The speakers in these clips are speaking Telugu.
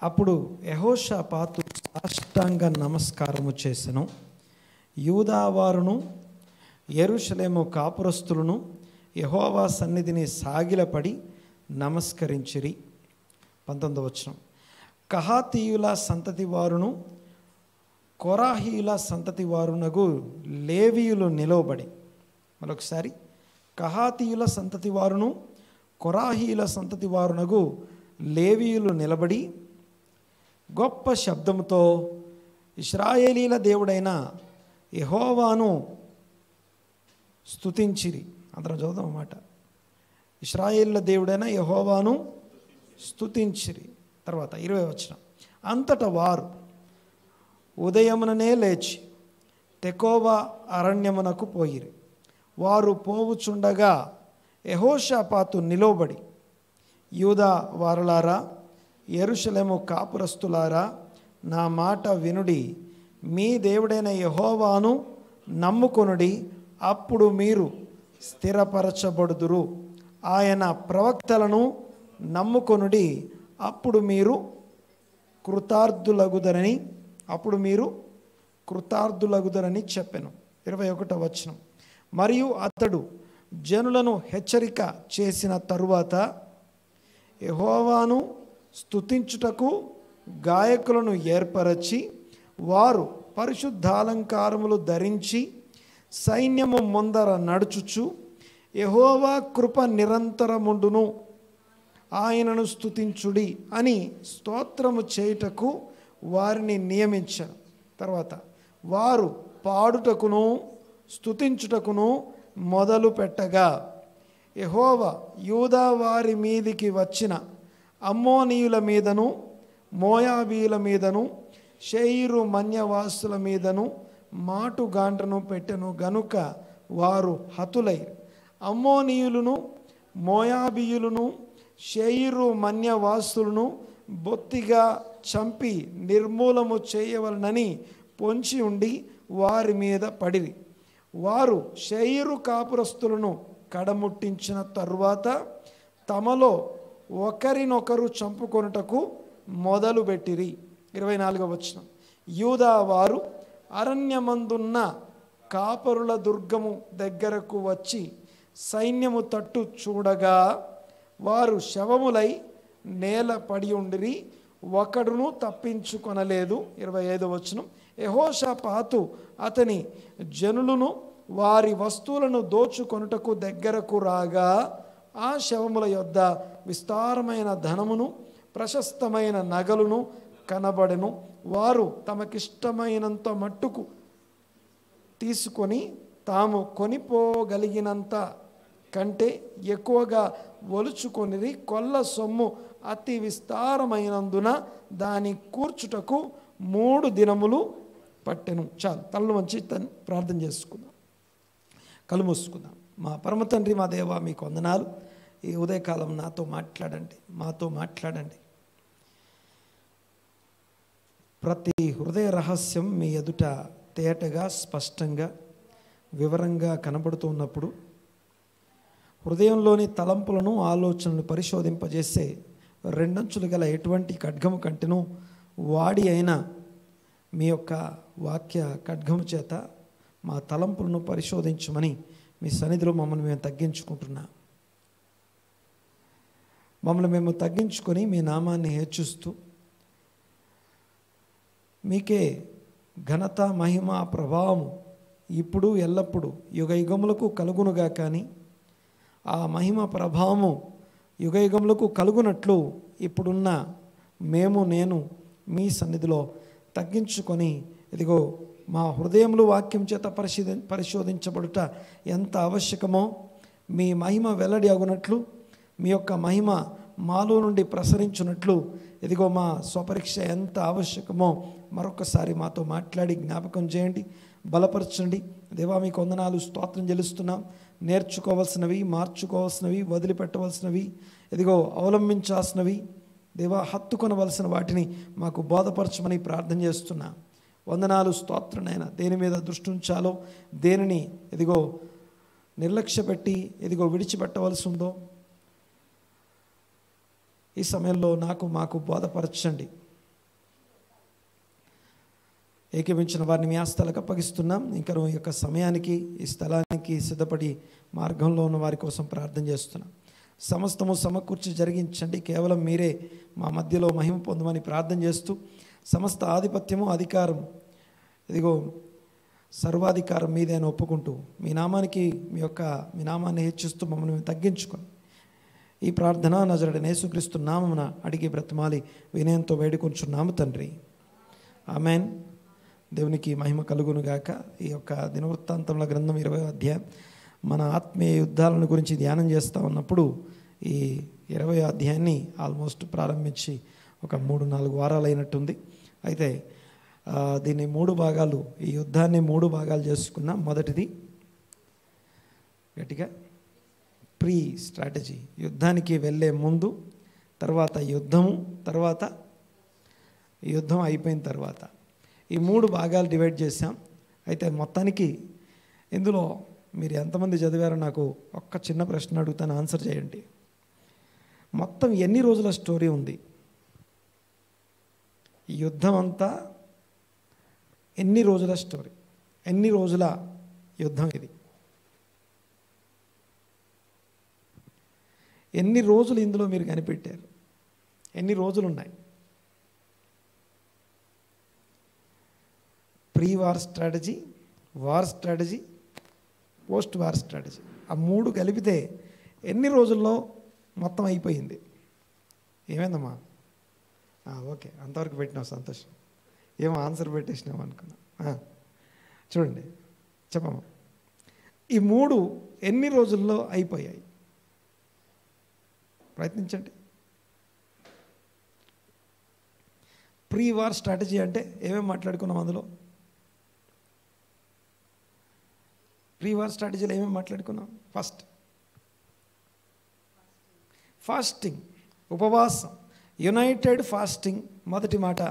అప్పుడు యెహోషాపాతు సాష్టాంగ నమస్కారము చేసెను. యూదావారును యెరూషలేము కాపురస్తులను యెహోవా సన్నిధిని సాగిలపడి నమస్కరించిరి. 19వ వచనం. కహాతీయుల సంతతి వారును కోరాహీయుల సంతతి వారునగు లేవీయులు నిలవబడి, మరొకసారి, కహాతీయుల సంతతి వారును కోరాహీయుల సంతతి వారునగు లేవీయులు నిలబడి గొప్ప శబ్దముతో ఇశ్రాయేలీల దేవుడైన యెహోవాను స్తుతించిరి. అందరం చదువుదాం అన్నమాట. ఇశ్రాయేలీల దేవుడైన యెహోవాను స్తుతించిరి. తర్వాత 20వ వచనం. అంతటా వారు ఉదయముననే లేచి తెకోవా అరణ్యమునకు పోయిరి. వారు పోవుచుండగా యెహోషాపాతు నిలవబడి, యూదా వారలారా, యెరూషలేము కాపురస్తులారా, నా మాట వినుడి. మీ దేవుడైన యెహోవాను నమ్ముకొనుడి, అప్పుడు మీరు స్థిరపరచబడుదురు. ఆయన ప్రవక్తలను నమ్ముకొనుడి, అప్పుడు మీరు కృతార్థులగుదరని చెప్పెను. 21వ వచనం. మరియు అతడు జనులను హెచ్చరిక చేసిన తరువాత యెహోవాను స్తుతించుటకు గాయకులను ఏర్పరచి, వారు పరిశుద్ధాలంకారములు ధరించి సైన్యము ముందర నడుచుచు, యెహోవా కృప నిరంతరముండును, ఆయనను స్తుతించుడి అని స్తోత్రము చేయుటకు వారిని నియమించారు. తర్వాత వారు పాడుటకును స్తుతించుటకును మొదలు పెట్టగా, యెహోవా యూదా వారి మీదికి వచ్చిన అమ్మోనీయుల మీదను మోయాబీయుల మీదను షెయీరు మన్యవాసుల మీదను మాటుగాండ్రను పెట్టెను గనుక వారు హతులై, అమ్మోనీయులను మోయాబీయులను షెయీరు మన్యవాసులను బొత్తిగా చంపి నిర్మూలము చేయవలనని పొంచి ఉండి వారి మీద పడిరి. వారు షెయీరు కాపురస్తులను కడముట్టించిన తరువాత తమలో ఒకరినొకరు చంపుకొనుటకు మొదలుపెట్టిరి. 24వ వచనం. యూదా వారు అరణ్యమందున్న కాపరుల దుర్గము దగ్గరకు వచ్చి సైన్యము తట్టు చూడగా వారు శవములై నేల పడి ఉండిరి, ఒకడును తప్పించుకొనలేదు. 25వ వచనం. యెహోషాపాతు అతని జనులను వారి వస్తువులను దోచుకొనుటకు దగ్గరకు రాగా ఆ శవముల యొద్ద విస్తారమైన ధనమును ప్రశస్తమైన నగలును కనబడెను. వారు తమకిష్టమైనంత మట్టుకు తీసుకొని తాము కొనిపోగలిగినంత కంటే ఎక్కువగా ఒలుచుకొనిది. కొల్ల సొమ్ము అతి విస్తారమైనందున దాని కూర్చుటకు 3 దినములు పట్టెను. చాలు, తలలు వంచి ప్రార్థన చేసుకుందాం, కళ్ళు మూసుకుందాం. మా పరమ తండ్రి, మా దేవా, మీకు వందనాలు. ఈ ఉదయకాలం నాతో మాట్లాడండి. ప్రతి హృదయ రహస్యం మీ ఎదుట తేటగా, స్పష్టంగా, వివరంగా కనబడుతున్నప్పుడు హృదయంలోని తలంపులను, ఆలోచనలను పరిశోధింపజేసే రెండంచులు గల ఎటువంటి ఖడ్గము కంటెను వాడి అయిన మీ యొక్క వాక్య ఖడ్గము చేత మా తలంపులను పరిశోధించమని మీ సన్నిధిలో మమ్మల్ని మేము తగ్గించుకొని మీ నామాన్ని హెచ్చిస్తూ మీకే ఘనత, మహిమ, ప్రభావము ఇప్పుడు ఎల్లప్పుడూ యుగయుగములకు కలుగునుగా. కానీ ఆ మహిమ ప్రభావము యుగయుగములకు కలుగునట్లు ఇప్పుడున్న నేను మీ సన్నిధిలో తగ్గించుకొని, ఇదిగో మా హృదయములు వాక్యం చేత పరిశోధించబడుట ఎంత ఆవశ్యకమో, మీ మహిమ వెల్లడి అగునట్లు, మీ యొక్క మహిమ మాలో నుండి ప్రసరించున్నట్లు, ఇదిగో మా స్వపరీక్ష ఎంత ఆవశ్యకమో మరొకసారి మాతో మాట్లాడి జ్ఞాపకం చేయండి, బలపరచండి. దేవా, మీకు వందనాలు, స్తోత్రం చెల్లిస్తున్నాం. నేర్చుకోవాల్సినవి, మార్చుకోవాల్సినవి, వదిలిపెట్టవలసినవి, ఇదిగో అవలంబించాల్సినవి, దేవా హత్తుకొనవలసిన వాటిని మాకు బోధపరచమని ప్రార్థన చేస్తున్నా. వందనాలు, స్తోత్రనైనా. దేని మీద దృష్టి ఉంచాలో, దేనిని ఇదిగో నిర్లక్ష్య పెట్టి ఇదిగో విడిచిపెట్టవలసి ఉందో ఈ సమయంలో మాకు బోధపరచండి. ఏకీభించిన వారిని మీ హస్తాలకు అప్పగిస్తున్నాం. ఇంకా ఈ యొక్క సమయానికి, ఈ స్థలానికి సిద్ధపడి మార్గంలో ఉన్న వారి కోసం ప్రార్థన చేస్తున్నాం. సమస్తము సమకూర్చి జరిగించండి. కేవలం మీరే మా మధ్యలో మహిమ పొందమని ప్రార్థన చేస్తూ, సమస్త ఆధిపత్యము, అధికారం, ఇదిగో సర్వాధికారం మీదే అని ఒప్పుకుంటూ, మీ నామాన్ని హెచ్చిస్తూ మమ్మల్ని మేము తగ్గించుకొని ఈ ప్రార్థన నజరుడైన యేసుక్రీస్తు నామమున అడిగి బ్రతిమాలి వినయంతో వేడుకొంచున్నాము తండ్రి. ఆమేన్. దేవునికి మహిమ కలుగును గాక. ఈ యొక్క దినవృత్తాంతముల గ్రంథం 20వ అధ్యాయం మన ఆత్మీయ యుద్ధాలను గురించి ధ్యానం చేస్తూ ఉన్నప్పుడు ఈ 20వ అధ్యాయాన్ని ఆల్మోస్ట్ ప్రారంభించి ఒక 3-4 వారాలు అయినట్టుంది. అయితే దీన్ని 3 భాగాలు, ఈ యుద్ధాన్ని 3 భాగాలు చేసుకున్నాం. మొదటిది గట్టిగా ప్రీ స్ట్రాటజీ, యుద్ధానికి వెళ్ళే ముందు, తర్వాత యుద్ధము, తర్వాత యుద్ధం అయిపోయిన తర్వాత, ఈ 3 భాగాలు డివైడ్ చేశాం. అయితే మొత్తానికి ఇందులో మీరు ఎంతమంది చదివారో నాకు ఒక్క చిన్న ప్రశ్న అడుగుతాను, ఆన్సర్ చేయండి. మొత్తం ఎన్ని రోజుల స్టోరీ ఉంది? ఈ యుద్ధం అంతా ఎన్ని రోజుల స్టోరీ, ఎన్ని రోజుల యుద్ధం ఇది? ఎన్ని రోజులు ఇందులో మీరు కనిపెట్టారు? ఎన్ని రోజులు ఉన్నాయి? Pre war strategy, war strategy, post war strategy, ఆ 3 కలిపితే ఎన్ని రోజుల్లో మొత్తం అయిపోయింది? ఏమైందమ్మా? ఓకే, అంతవరకు పెట్టినావు, సంతోషం. ఏమో ఆన్సర్ పెట్టేసినావు అనుకున్నా. చూడండి, చెప్పమ్మా, ఈ 3 ఎన్ని రోజుల్లో అయిపోయాయి? ప్రయత్నించండి. ప్రీ వార్ స్ట్రాటజీ అంటే ఏమేమి మాట్లాడుకున్నాం అందులో? ప్రీ వార్ స్ట్రాటజీలో ఏమేమి మాట్లాడుకున్నాం? ఫస్ట్ ఫాస్టింగ్, ఉపవాసం, యునైటెడ్ ఫాస్టింగ్ మొదటి మాట.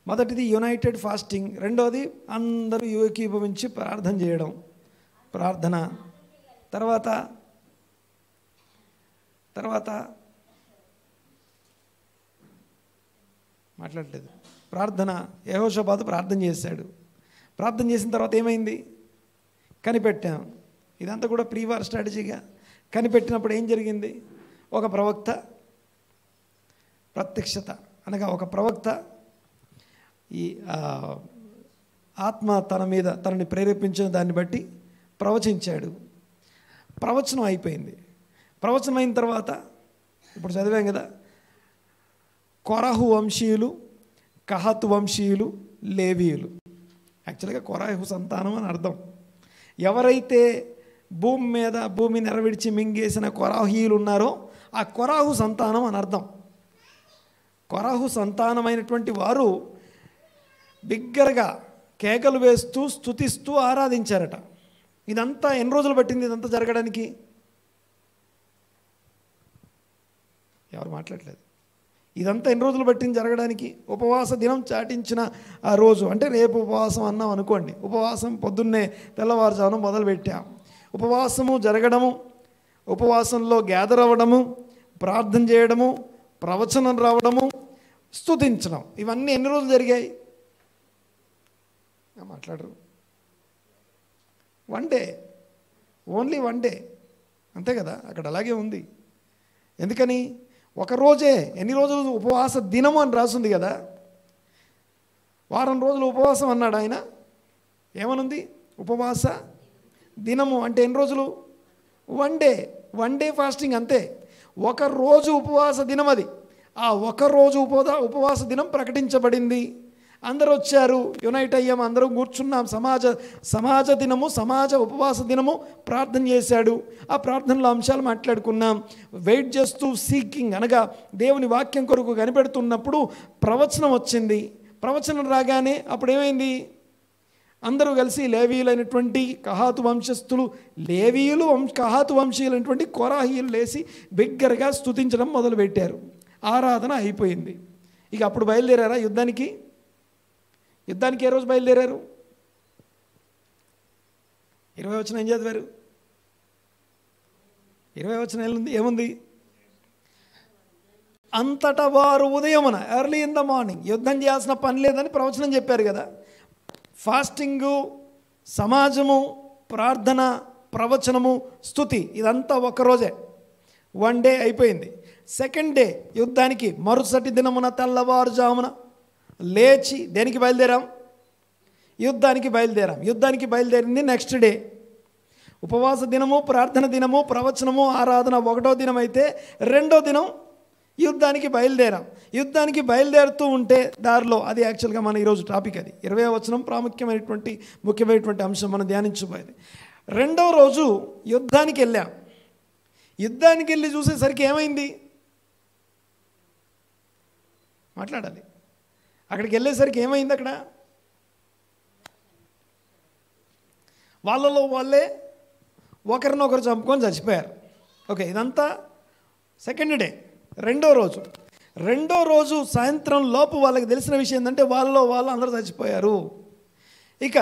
మొదటిది యునైటెడ్ ఫాస్టింగ్, రెండోది అందరూ ఏకీభవించి ప్రార్థన చేయడం, ప్రార్థన. తర్వాత మాట్లాడలేదు. ప్రార్థన, యెహోషాపాతు ప్రార్థన చేశాడు. ప్రార్థన చేసిన తర్వాత ఏమైంది? కనిపెట్టాం. ఇదంతా కూడా ప్రీ వార్ స్ట్రాటజీగా. కనిపెట్టినప్పుడు ఏం జరిగింది? ఒక ప్రవక్త ప్రత్యక్షత, అనగా ఒక ప్రవక్త ఈ ఆత్మ తనని ప్రేరేపించిన దాన్ని బట్టి ప్రవచించాడు. ప్రవచనం అయిపోయింది. ప్రవచనం అయిన తర్వాత ఇప్పుడు చదివాం కదా, కొరహు వంశీయులు, కహాతు వంశీయులు, లేవీయులు. యాక్చువల్గా కొరహు సంతానం అని అర్థం. ఎవరైతే భూమి నెరవిడిచి మింగేసిన కొరాహీయులు ఉన్నారో ఆ కొరాహు సంతానం అని అర్థం. కొరాహు సంతానమైనటువంటి వారు బిగ్గరగా కేకలు వేస్తూ స్తుతిస్తూ ఆరాధించారట. ఇదంతా ఎన్ని రోజులు పట్టింది ఇదంతా జరగడానికి? ఎవరు మాట్లాడలేదు. ఇదంతా ఎన్ని రోజులు పట్టింది జరగడానికి? ఉపవాస దినం చాటించిన ఆ రోజు, అంటే రేపు ఉపవాసం అన్నాం అనుకోండి. ఉపవాసం పొద్దున్నే తెల్లవారుజామున మొదలుపెట్టాం. ఉపవాసము జరగడము, ఉపవాసంలో గ్యాదర్ అవ్వడము, ప్రార్థన చేయడము, ప్రవచనం రావడము, స్తుతించడం, ఇవన్నీ ఎన్ని రోజులు జరిగాయి? మాట్లాడరు. 1 డే, ఓన్లీ 1 డే, అంతే కదా. అక్కడ అలాగే ఉంది. ఎందుకని? ఒక రోజే. ఎన్ని రోజులు ఉపవాస దినము అని రాసింది కదా. వారం రోజులు ఉపవాసం అన్నాడు ఆయన. ఏమనుంది? ఉపవాస దినము అంటే ఎన్ని రోజులు? 1 డే. 1 డే ఫాస్టింగ్, అంతే. ఒక రోజు ఉపవాస దినం అది. ఆ ఒక రోజు ఉపవాస దినం ప్రకటించబడింది. అందరూ వచ్చారు, యునైట్ అయ్యాము, అందరం కూర్చున్నాం. సమాజ దినము, సమాజ ఉపవాస దినము. ప్రార్థన చేశాడు. ఆ ప్రార్థనలో అంశాలు మాట్లాడుకున్నాం. వెయిట్ చేస్తూ సీకింగ్, అనగా దేవుని వాక్యం కొరకు కనిపెడుతున్నప్పుడు ప్రవచనం వచ్చింది. ప్రవచనం రాగానే అప్పుడు ఏమైంది? అందరూ కలిసి లేవీయులైనటువంటి కహాతు వంశస్థులు, కహాతు వంశీయులైనటువంటి కొరాహీయులు లేచి బిగ్గరగా స్తుతించడం మొదలుపెట్టారు. ఆరాధన అయిపోయింది. ఇక అప్పుడు బయలుదేరారా యుద్ధానికి? ఏ రోజు బయలుదేరారు? 20వ వచనం ఏం చదివారు? 20వ వచనం ఏముంది? అంతటా వారు ఉదయమున ఎర్లీ ఇన్ ద మార్నింగ్ యుద్ధం చేయాల్సిన పని లేదని ప్రవచనం చెప్పారు కదా. ఫాస్టింగు, సమాజము, ప్రార్థన, ప్రవచనము, స్తుతి ఇదంతా ఒక్కరోజే, 1 డే అయిపోయింది. సెకండ్ డే యుద్ధానికి మరుసటి దినమున తెల్లవారుజామున లేచి దేనికి బయలుదేరాం? యుద్ధానికి బయలుదేరాం. యుద్ధానికి బయలుదేరింది నెక్స్ట్ డే. ఉపవాస దినము, ప్రార్థన దినము, ప్రవచనము, ఆరాధన 1వ దినం అయితే 2వ దినం యుద్ధానికి బయలుదేరాం. యుద్ధానికి బయలుదేరుతూ ఉంటే దారిలో, అది యాక్చువల్గా మన ఈరోజు టాపిక్, అది 20వ వచనం ముఖ్యమైనటువంటి అంశం మనం ధ్యానించబోయేది. 2వ రోజు యుద్ధానికి వెళ్ళాం. యుద్ధానికి వెళ్ళి చూసేసరికి ఏమైంది? మాట్లాడాలి. అక్కడికి వెళ్ళేసరికి ఏమైంది? అక్కడ వాళ్ళలో వాళ్ళే ఒకరినొకరు చంపుకొని చచ్చిపోయారు. ఓకే, ఇదంతా సెకండ్ డే. 2వ రోజు సాయంత్రం లోపు వాళ్ళకి తెలిసిన విషయం ఏంటంటే వాళ్ళలో వాళ్ళు అందరూ చచ్చిపోయారు. ఇక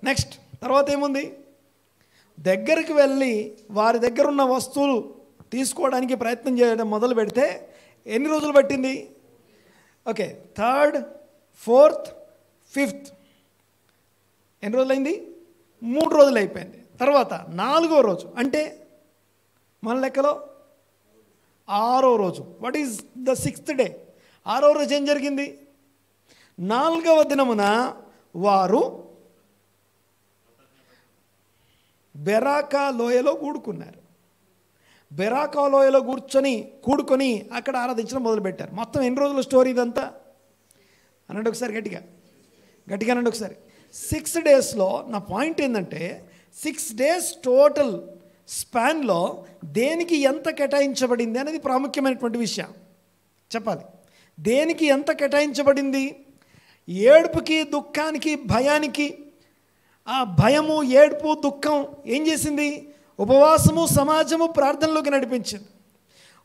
నెక్స్ట్ తర్వాత ఏముంది? దగ్గరికి వెళ్ళి వారి దగ్గర ఉన్న వస్తువులు తీసుకోవడానికి ప్రయత్నం చేయడం మొదలు పెడితే ఎన్ని రోజులు పట్టింది? ఓకే, 3rd, 4th, 5th ఎన్ని రోజులైంది? 3 రోజులు అయిపోయింది. తర్వాత 4వ రోజు అంటే మన లెక్కలో 6వ రోజు. What is the 6th day? 6వ రోజు ఏం జరిగింది? 4వ దినమున వారు బెరాకా లోయలో కూడుకున్నారు. బెరాకా లోయలో కూడుకొని అక్కడ ఆరాధించడం మొదలుపెట్టారు. మొత్తం ఎన్ని రోజుల స్టోరీ ఇదంతా అనండి ఒకసారి, గట్టిగా అనండి ఒకసారి. 6 డేస్లో నా పాయింట్ ఏంటంటే 6 డేస్ టోటల్ స్పాన్లో దేనికి ఎంత కేటాయించబడింది అనేది ప్రాముఖ్యమైనటువంటి విషయం చెప్పాలి. దేనికి ఎంత కేటాయించబడింది? ఏడుపుకి, దుఃఖానికి, భయానికి. ఆ భయము, ఏడుపు, దుఃఖం ఏం చేసింది? ఉపవాసము, సమాజము, ప్రార్థనలోకి నడిపించింది.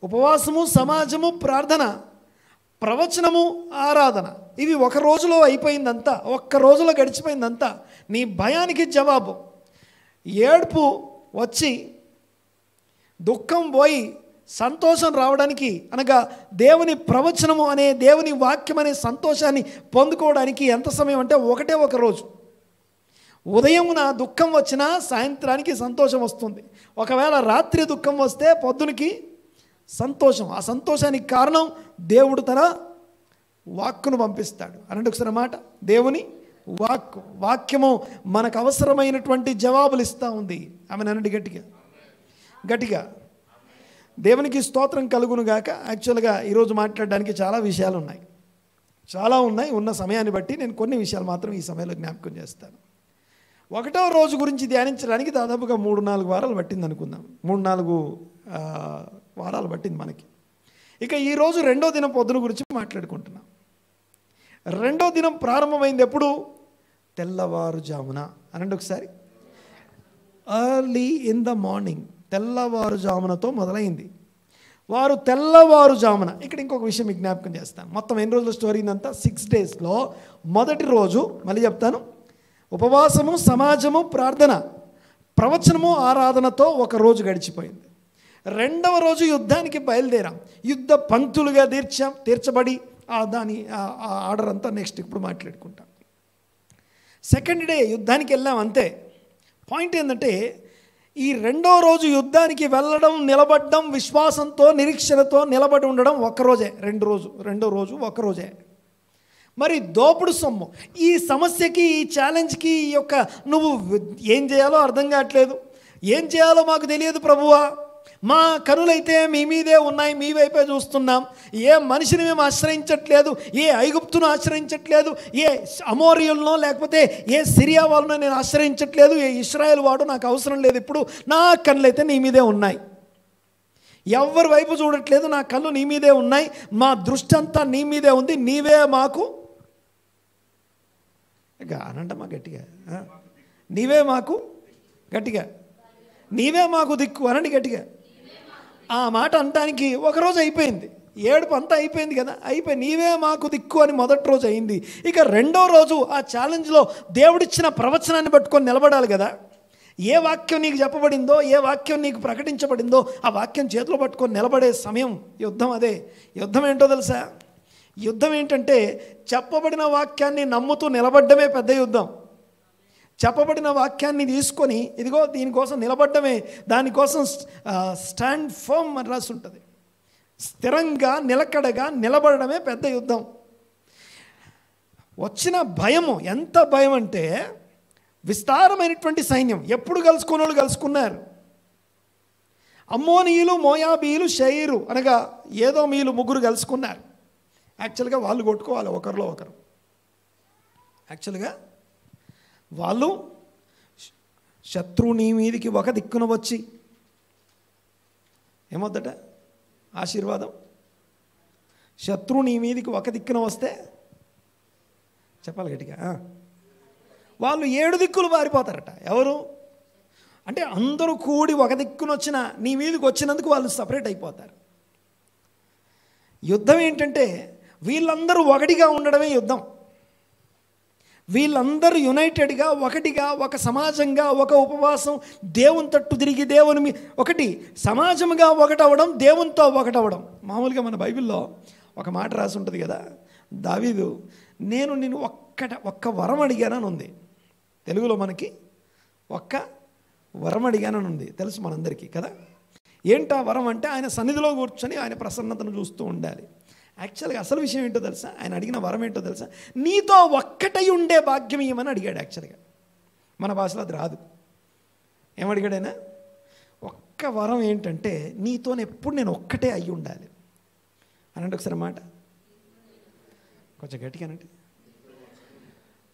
ఉపవాసము, సమాజము, ప్రార్థన, ప్రవచనము, ఆరాధన, ఇవి ఒక రోజులో అయిపోయిందంతా, ఒక్క రోజులో గడిచిపోయిందంతా. నీ భయానికి జవాబు ఏడుపు వచ్చి దుఃఖం పోయి సంతోషం రావడానికి, అనగా దేవుని ప్రవచనము అనే, దేవుని వాక్యం అనే సంతోషాన్ని పొందుకోవడానికి ఎంత సమయం అంటే ఒకటే ఒక రోజు. ఉదయమున దుఃఖం వచ్చినా సాయంత్రానికి సంతోషం వస్తుంది. ఒకవేళ రాత్రి దుఃఖం వస్తే పొద్దునకి సంతోషం. ఆ సంతోషానికి కారణం దేవుడు తన వాక్కును పంపిస్తాడు. అనంటే ఒకసారి మాట, దేవుని వాక్యము మనకు అవసరమైనటువంటి జవాబులు ఇస్తూ ఉంది. ఆమె అనండి గట్టిగా. దేవునికి స్తోత్రం కలుగును గాక. యాక్చువల్గా ఈరోజు మాట్లాడడానికి చాలా విషయాలు ఉన్నాయి. ఉన్న సమయాన్ని బట్టి నేను కొన్ని విషయాలు మాత్రం ఈ సమయంలో జ్ఞాపకం చేస్తాను. 1వ రోజు గురించి ధ్యానించడానికి దాదాపుగా 3-4 వారాలు పట్టింది అనుకుందాం. 3-4 వారాలు పట్టింది మనకి. ఇక ఈరోజు 2వ దినం పొద్దున గురించి మాట్లాడుకుంటున్నాం. 2వ దినం ప్రారంభమైంది ఎప్పుడు? తెల్లవారుజామున. అనండి ఒకసారి, ఎర్లీ ఇన్ ద మార్నింగ్, తెల్లవారుజామునతో మొదలైంది. వారు తెల్లవారుజామున. ఇక్కడ ఇంకొక విషయం మీకు జ్ఞాపకం చేస్తాను. మొత్తం ఎన్ని రోజుల స్టోరీ అంతా? 6 డేస్లో మొదటి రోజు మళ్ళీ చెప్తాను, ఉపవాసము, సమాజము, ప్రార్థన, ప్రవచనము, ఆరాధనతో ఒక రోజు గడిచిపోయింది. 2వ రోజు యుద్ధానికి బయలుదేరాం. యుద్ధ పంక్తులుగా తీర్చబడి దాని ఆర్డర్ అంతా నెక్స్ట్ ఇప్పుడు మాట్లాడుకుంటాం. సెకండ్ డే యుద్ధానికి వెళ్ళాం అంతే. పాయింట్ ఏంటంటే ఈ 2వ రోజు యుద్ధానికి వెళ్ళడం, నిలబడడం, విశ్వాసంతో, నిరీక్షణతో నిలబడి ఉండడం ఒక్కరోజే. 2వ రోజు ఒక్కరోజే. మరి దోపుడు సొమ్ము, ఈ సమస్యకి, ఈ ఛాలెంజ్కి, ఈ యొక్క నువ్వు ఏం చేయాలో అర్థం కావట్లేదు, ఏం చేయాలో మాకు తెలియదు ప్రభువా, మా కనులైతే మీ మీదే ఉన్నాయి, మీ వైపే చూస్తున్నాం, ఏ మనిషిని మేము ఆశ్రయించట్లేదు, ఏ ఐగుప్తును ఆశ్రయించట్లేదు, ఏ అమోరియులనో లేకపోతే ఏ సిరియా వాళ్ళనో నేను ఆశ్రయించట్లేదు, ఏ ఇశ్రాయేల్ వాడు నాకు అవసరం లేదు, ఇప్పుడు నా కనులైతే నీ మీదే ఉన్నాయి, ఎవరి వైపు చూడట్లేదు, నా కళ్ళు నీ మీదే ఉన్నాయి, మా దృష్టి అంతా నీ మీదే ఉంది, నీవే మాకు అనంటమా గట్టిగా, నీవే మాకు గట్టిగా, నీవే మాకు దిక్కు అనండి గట్టిగా. ఆ మాట అనటానికి ఒకరోజు అయిపోయింది, ఏడుపు అంతా అయిపోయింది కదా, నీవే మాకు దిక్కు అని మొదటి రోజు అయింది. ఇక 2వ రోజు ఆ ఛాలెంజ్లో దేవుడిచ్చిన ప్రవచనాన్ని పట్టుకొని నిలబడాలి కదా. ఏ వాక్యం నీకు చెప్పబడిందో, ఏ వాక్యం నీకు ప్రకటించబడిందో ఆ వాక్యం చేతిలో పట్టుకొని నిలబడే సమయం యుద్ధం. అదే యుద్ధం. ఏంటో తెలుసా? యుద్ధం ఏంటంటే చెప్పబడిన వాక్యాన్ని నమ్ముతూ నిలబడ్డమే పెద్ద యుద్ధం. చెప్పబడిన వాక్యాన్ని తీసుకొని ఇదిగో దీనికోసం నిలబడ్డమే, దానికోసం స్టాండ్ ఫర్మ్ అని రాసి ఉంటుంది. స్థిరంగా నిలకడగా నిలబడడమే పెద్ద యుద్ధం. వచ్చిన భయము ఎంత భయం అంటే విస్తారమైనటువంటి సైన్యం. ఎప్పుడు కలుసుకున్న వాళ్ళు కలుసుకున్నారు. అమ్మోనీయులు, మోయాబీయులు, షెయిరు అనగా ఏదోమీయులు ముగ్గురు కలుసుకున్నారు. యాక్చువల్గా వాళ్ళు కొట్టుకోవాలి ఒకరిలో ఒకరు. యాక్చువల్గా వాళ్ళు శత్రువు నీ మీదికి ఒక దిక్కున వచ్చి ఏమొద్దట ఆశీర్వాదం. శత్రువు నీ మీదికి ఒక దిక్కున వస్తే చెప్పాలి గట్టిగా, వాళ్ళు 7 దిక్కులు పారిపోతారట. ఎవరు అంటే అందరూ కూడి ఒక దిక్కున వచ్చిన నీ మీదకి వచ్చినందుకు వాళ్ళు సపరేట్ అయిపోతారు. యుద్ధం ఏంటంటే వీళ్ళందరూ ఒకటిగా ఉండడమే యుద్ధం. వీళ్ళందరూ యునైటెడ్గా, ఒకటిగా, ఒక సమాజంగా, ఒక ఉపవాసం, దేవుని తట్టు తిరిగి దేవుని ఒకటి సమాజంగా ఒకటవడం, దేవునితో ఒకటవడం. మామూలుగా మన బైబిల్లో ఒక మాట రాసి ఉంటుంది కదా, దావీదు నేను నిన్ను ఒక్క వరం అడిగానని ఉంది. తెలుగులో మనకి ఒక్క వరం అడిగానని ఉంది, తెలుసు మనందరికీ కదా. ఏంటా వరం అంటే ఆయన సన్నిధిలో కూర్చొని ఆయన ప్రసన్నతను చూస్తూ ఉండాలి. యాక్చువల్గా అసలు విషయం ఏంటో తెలుసా? ఆయన అడిగిన వరం ఏంటో తెలుసా? నీతో ఒక్కటై ఉండే భాగ్యం ఇవ్వమని అడిగాడు. యాక్చువల్గా మన భాషలో అది రాదు. ఏమడిగాడైనా? ఒక్క వరం ఏంటంటే నీతో ఎప్పుడు నేను ఒక్కటే అయ్యి ఉండాలి అనంటే ఒకసారి మాట కొంచెం గట్టిగానంటే,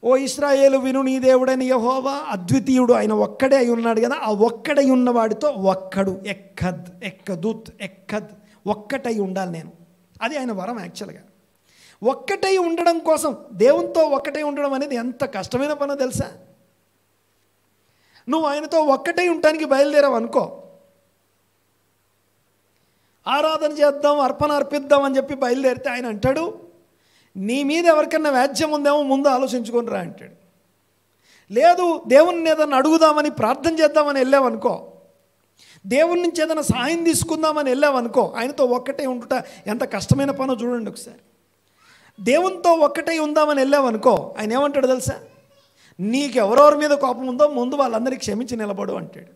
ఓ ఇశ్రాయేలు విను, నీ దేవుడైన యెహోవా అద్వితీయుడు, ఆయన ఒక్కడే అయి ఉన్నాడు కదా. ఆ ఒక్కడై ఉన్నవాడితో ఒక్కడు ఎక్కద్ ఒక్కటై ఉండాలి నేను. అది ఆయన వరం. యాక్చువల్గా ఒక్కటై ఉండడం కోసం, దేవునితో ఒక్కటై ఉండడం అనేది ఎంత కష్టమైన పనో తెలుసా? నువ్వు ఆయనతో ఒక్కటై ఉండటానికి బయలుదేరావు అనుకో, ఆరాధన చేద్దాం, అర్పణ అర్పిద్దాం అని చెప్పి బయలుదేరితే ఆయన అంటాడు, నీ మీద ఎవరికన్నా వ్యాజ్యం ఉందేమో ముందు ఆలోచించుకొని రా అంటాడు. లేదు దేవుని ఏదన్నా అడుగుదామని ప్రార్థన చేద్దామని వెళ్ళావనుకో, దేవుని నుంచి ఏదైనా సహాయం తీసుకుందామని వెళ్ళావనుకో, ఆయనతో ఒక్కటే ఉండుట ఎంత కష్టమైన పనో చూడండి ఒకసారి. దేవునితో ఒక్కటే ఉందామని వెళ్ళావనుకో, ఆయన ఏమంటాడు తెలుసా? నీకు ఎవరెవరి మీద కోపం ఉందో ముందు వాళ్ళందరికీ క్షమించి నిలబడు అంటాడు.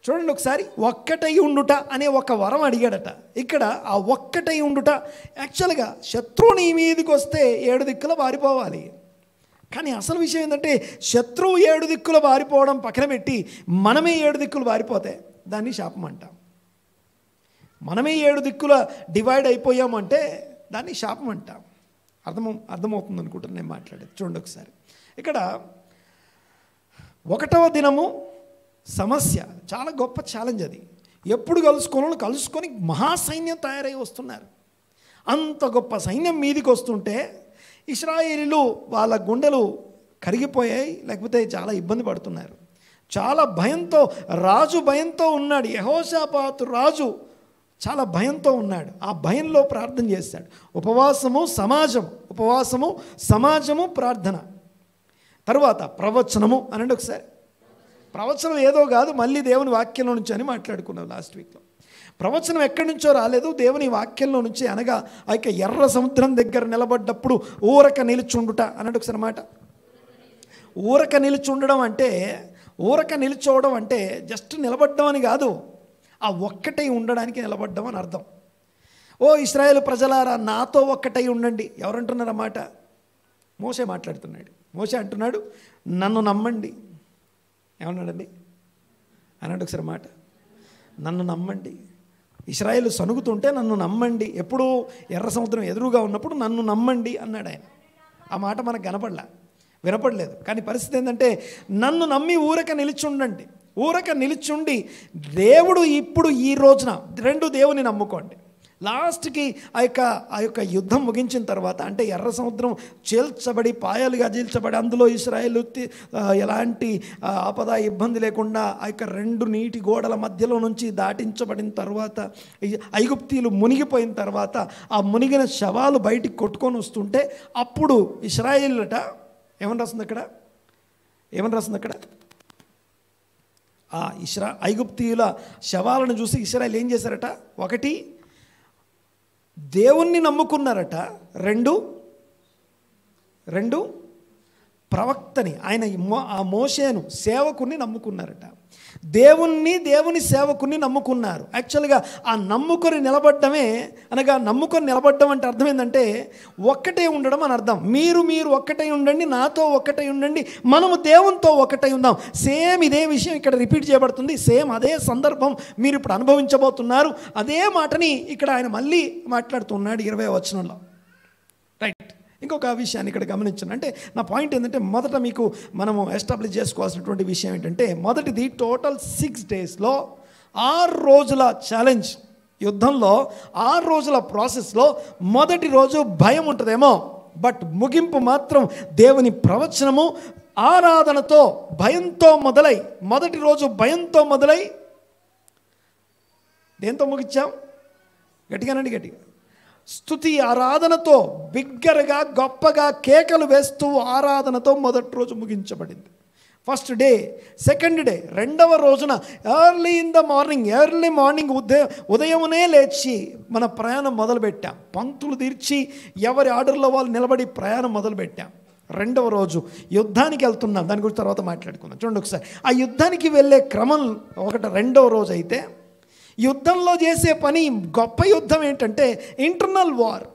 చూడండి ఒకసారి, ఒక్కటై ఉండుట అనే ఒక వరం అడిగాడట. ఇక్కడ ఆ ఒక్కటై ఉండుట యాక్చువల్గా శత్రువు నీ మీదకి వస్తే 7 దిక్కుల పారిపోవాలి. కానీ అసలు విషయం ఏంటంటే శత్రువు 7 దిక్కులు పారిపోవడం పక్కన పెట్టి మనమే 7 దిక్కులు పారిపోతే దాన్ని శాపం అంటాం. మనమే 7 దిక్కుల డివైడ్ అయిపోయామంటే దాన్ని శాపం అంటాం. అర్థమవుతుంది అనుకుంటున్నాను నేను మాట్లాడేది. చూడండి ఒకసారి, ఇక్కడ 1వ దినము సమస్య చాలా గొప్ప ఛాలెంజ్. అది ఎప్పుడు కలుసుకొని మహాసైన్యం తయారై వస్తున్నారు. అంత గొప్ప సైన్యం మీదికి వస్తుంటే ఇశ్రాయేలీలు వాళ్ళ గుండెలు కరిగిపోయాయి, లేకపోతే చాలా ఇబ్బంది పడుతున్నారు. చాలా భయంతో, రాజు భయంతో ఉన్నాడు. యెహోషాపాతు రాజు చాలా భయంతో ఉన్నాడు. ఆ భయంలో ప్రార్థన చేశాడు. ఉపవాసము సమాజము ప్రార్థన. తరువాత ప్రవచనము అనండి ఒకసారి. ప్రవచనం ఏదో కాదు, మళ్ళీ దేవుని వాక్యంలో నుంచి అని మాట్లాడుకున్నాం లాస్ట్ వీక్లో. ప్రవచనం ఎక్కడి నుంచో రాలేదు, దేవుని వాక్యంలో నుంచి. అనగా ఆ యొక్క ఎర్ర సముద్రం దగ్గర నిలబడ్డప్పుడు ఊరక నిలుచుండుట అన్నట్టు ఒకసారి మాట. ఊరక నిలుచోవడం అంటే జస్ట్ నిలబడ్డం అని కాదు, ఆ ఒక్కటై ఉండడానికి నిలబడ్డం అని అర్థం. ఓ ఇశ్రాయేలు ప్రజలారా, నాతో ఒక్కటై ఉండండి. ఎవరంటున్నారు అన్నమాట? మోషే మాట్లాడుతున్నాడు. మోషే అంటున్నాడు, నన్ను నమ్మండి. ఏమన్నాడండి? అన్నాడు ఒకసారి మాట, నన్ను నమ్మండి. ఇశ్రాయేలు సనుగుతుంటే నన్ను నమ్మండి. ఎప్పుడు ఎర్ర సముద్రం ఎదురుగా ఉన్నప్పుడు నన్ను నమ్మండి అన్నాడు ఆయన. ఆ మాట మనకు వినపడలేదు. కానీ పరిస్థితి ఏంటంటే నన్ను నమ్మి ఊరక నిలిచుండి దేవుడు ఇప్పుడు ఈ రోజున 2 దేవుని నమ్ముకోండి. లాస్ట్కి ఆ యొక్క యుద్ధం ముగించిన తర్వాత, అంటే ఎర్ర సముద్రం చీల్చబడి పాయలుగా చీల్చబడి అందులో ఇశ్రాయేలు ఎలాంటి ఆపద ఇబ్బంది లేకుండా ఆ యొక్క 2 నీటి గోడల మధ్యలో నుంచి దాటించబడిన తర్వాత, ఐగుప్తీయులు మునిగిపోయిన తర్వాత ఆ మునిగిన శవాలు బయటికి కొట్టుకొని వస్తుంటే అప్పుడు ఇశ్రాయేలుట ఏమని రాస్తుంది అక్కడ? ఆ ఐగుప్తీయుల శవాలను చూసి ఇశ్రాయేలు ఏం చేశారట? ఒకటి, దేవుణ్ణి నమ్ముకున్నారట. రెండు ప్రవక్తని, ఆయన ఆ మోషేను సేవకుని నమ్ముకున్నారట. దేవుని సేవకుని నమ్ముకున్నారు. యాక్చువల్గా ఆ నమ్ముకొని నిలబడ్డమే, అనగా నమ్ముకొని నిలబడ్డం అంటే అర్థం ఏంటంటే ఒక్కటే ఉండడం అని అర్థం. మీరు ఒక్కటై ఉండండి, నాతో ఒక్కటై ఉండండి, మనము దేవునితో ఒక్కటై ఉందాం. సేమ్ ఇదే విషయం ఇక్కడ రిపీట్ చేయబడుతుంది. సేమ్ అదే సందర్భం మీరు ఇప్పుడు అనుభవించబోతున్నారు. అదే మాటని ఇక్కడ ఆయన మళ్ళీ మాట్లాడుతున్నాడు 20వ వచనంలో. రైట్. ఇంకొక విషయాన్ని ఇక్కడ గమనించండి. అంటే నా పాయింట్ ఏంటంటే మొదట మీకు మనము ఎస్టాబ్లిష్ చేసుకోవాల్సినటువంటి విషయం ఏంటంటే, మొదటిది టోటల్ 6 డేస్లో 6 రోజుల ఛాలెంజ్ యుద్ధంలో 6 రోజుల ప్రాసెస్లో మొదటి రోజు భయం ఉంటుందేమో, బట్ ముగింపు మాత్రం దేవుని ప్రవచనము ఆరాధనతో భయంతో మొదలై, మొదటి రోజు భయంతో మొదలై దేంతో ముగించాం? గట్టిగానండి, గట్టిగా స్తుతి ఆరాధనతో బిగ్గరగా గొప్పగా కేకలు వేస్తూ ఆరాధనతో మొదటి రోజు ముగించబడింది. First day. సెకండ్ డే, రెండవ రోజున ఎర్లీ మార్నింగ్ ఉదయమునే లేచి మన ప్రయాణం మొదలుపెట్టాం. పంక్తులు తీర్చి ఎవరి ఆర్డర్లో వాళ్ళు నిలబడి ప్రయాణం మొదలుపెట్టాం. రెండవ రోజు యుద్ధానికి వెళ్తున్నాం. దాని గురించి తర్వాత మాట్లాడుకుందాం. చూడండి ఒకసారి ఆ యుద్ధానికి వెళ్ళే క్రమం రెండవ రోజు అయితే, యుద్ధంలో చేసే పని గొప్ప యుద్ధం ఏంటంటే ఇంటర్నల్ వార్,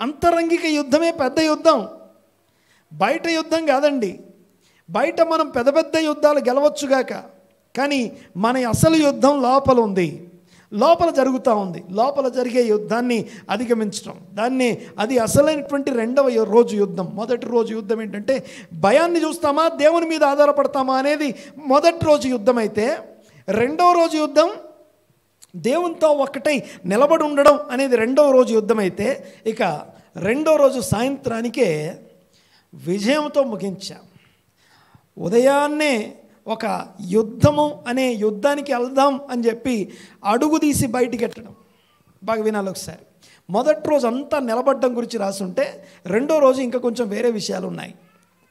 అంతరంగిక యుద్ధమే పెద్ద యుద్ధం, బయట యుద్ధం కాదండి. బయట మనం పెద్ద పెద్ద యుద్ధాలు గెలవచ్చుగాక, కానీ మన అసలు యుద్ధం లోపల ఉంది, లోపల జరుగుతూ ఉంది. లోపల జరిగే యుద్ధాన్ని అధిగమించడం, అది అసలైనటువంటి రెండవ రోజు యుద్ధం. మొదటి రోజు యుద్ధం ఏంటంటే భయాన్ని చూస్తామా, దేవుని మీద ఆధారపడతామా అనేది మొదటి రోజు యుద్ధం అయితే, రెండవ రోజు యుద్ధం దేవునితో ఒక్కటై నిలబడి ఉండడం అనేది రెండవ రోజు యుద్ధం అయితే, ఇక రెండవ రోజు సాయంత్రానికే విజయంతో ముగించాం. ఉదయాన్నే ఒక యుద్ధము అనే యుద్ధానికి వెళ్దాం అని చెప్పి అడుగు తీసి బయటికి ఎట్టడం. బాగా వినాలి ఒకసారి. మొదటి రోజు అంతా నిలబడ్డం గురించి రాసుంటే, రెండో రోజు ఇంకా కొంచెం వేరే విషయాలు ఉన్నాయి,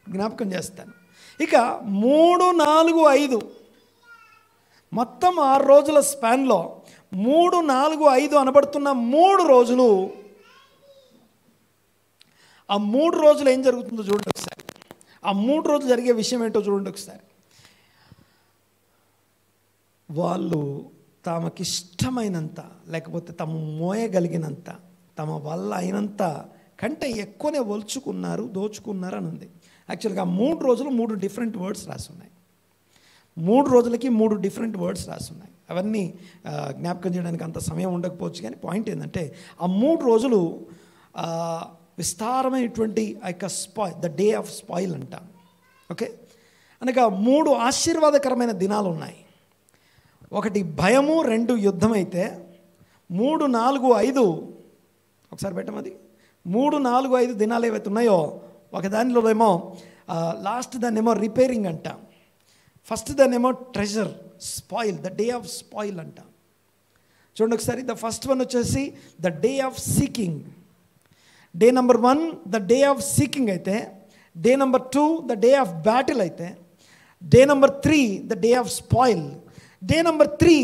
జ్ఞాపకం చేస్తాను. ఇక 3, 4, 5 మొత్తం 6 రోజుల స్పాన్లో 3, 4, 5 అనబడుతున్న 3 రోజులు, ఆ 3 రోజులు ఏం జరుగుతుందో చూడండి ఒకసారి. ఆ 3 రోజులు జరిగే విషయం ఏంటో చూడండి ఒకసారి. వాళ్ళు తమకిష్టమైనంత, లేకపోతే తమ మోయగలిగినంత, తమ వల్ల అయినంత కంటే ఎక్కువనే ఒలుచుకున్నారు, దోచుకున్నారు అని ఉంది. యాక్చువల్గా 3 రోజులు 3 డిఫరెంట్ వర్డ్స్ రాసున్నాయి. 3 రోజులకి 3 డిఫరెంట్ వర్డ్స్ రాసున్నాయి. అవన్నీ జ్ఞాపకం చేయడానికి అంత సమయం ఉండకపోవచ్చు, కానీ పాయింట్ ఏంటంటే ఆ 3 రోజులు విస్తారమైనటువంటి ఆ యొక్క ద డే ఆఫ్ స్పాయిల్ అంటాం. ఓకే, అనగా 3 ఆశీర్వాదకరమైన దినాలు ఉన్నాయి. ఒకటి భయము, 2 యుద్ధం అయితే, 3, 4, 5 ఒకసారి పెట్టమది. 3, 4, 5 దినాలు ఏవైతే ఉన్నాయో, ఒక దానిలో ఏమో లాస్ట్ దాన్ని ఏమో రిపేరింగ్ అంటాం, ఫస్ట్ దాన్ని ఏమో treasure, spoil, the day of spoil అంటాం. చూడండి ఒకసారి. ద ఫస్ట్ వన్ వచ్చేసి the day of seeking. Day number 1 the day of seeking అయితే, day number 2 the day of battle అయితే, day number 3 the day of spoil, day number 3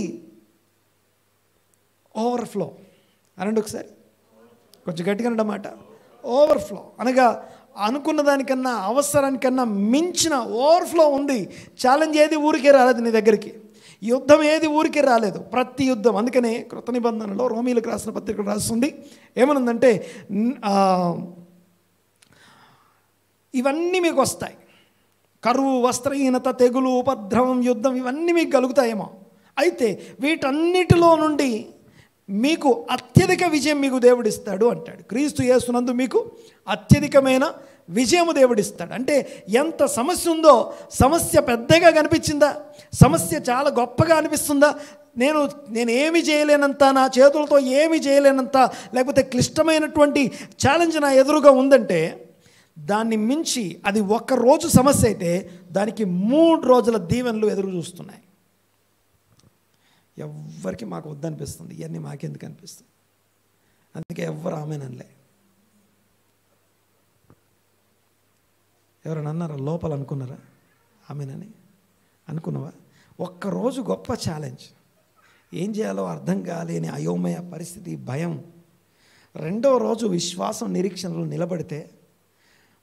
overflow. అనండి ఒకసారి, కొంచెం గట్టిగా అన్నమాట. ఓవర్ఫ్లో అనగా అనుకున్న దానికన్నా, అవసరానికన్నా మించిన ఓవర్ఫ్లో ఉంది. ఛాలెంజ్ ఏది ఊరికే రాలేదు నీ దగ్గరికి, యుద్ధం ఏది ఊరికే రాలేదు, ప్రతి యుద్ధం. అందుకనే కృత నిబంధనలో రోమీలకు రాసిన పత్రిక రాస్తుంది, ఏమనుందంటే ఇవన్నీ మీకు వస్తాయి, కరువు, వస్త్రహీనత, తెగులు, ఉపద్రవం, యుద్ధం, ఇవన్నీ మీకు కలుగుతాయేమో. అయితే వీటన్నిటిలో నుండి మీకు అత్యధిక విజయం మీకు దేవుడిస్తాడు అంటాడు. క్రీస్తు యేసునందు మీకు అత్యధికమైన విజయము దేవుడిస్తాడు. అంటే ఎంత సమస్య ఉందో, సమస్య పెద్దగా కనిపించిందా, సమస్య చాలా గొప్పగా అనిపిస్తుందా, నేను ఏమి చేయలేనంత, నా చేతులతో ఏమి చేయలేనంత, లేకపోతే క్లిష్టమైనటువంటి ఛాలెంజ్ నా ఎదురుగా ఉందంటే, దాన్ని మించి అది 1 రోజు సమస్య అయితే దానికి 3 రోజుల దీవెనలు ఎదురు చూస్తున్నాయి. ఎవ్వరికి మాకు వద్దనిపిస్తుంది, ఇవన్నీ మాకెందుకు అనిపిస్తుంది. అందుకే ఎవ్వరు ఆమెనలే. ఎవరైనా అన్నారా లోపల? అనుకున్నారా ఆమెనని? అనుకున్నావా? ఒక్కరోజు గొప్ప ఛాలెంజ్, ఏం చేయాలో అర్థం కాలేని అయోమయ పరిస్థితి, భయం. రెండవ రోజు విశ్వాసం నిరీక్షణలో నిలబడితే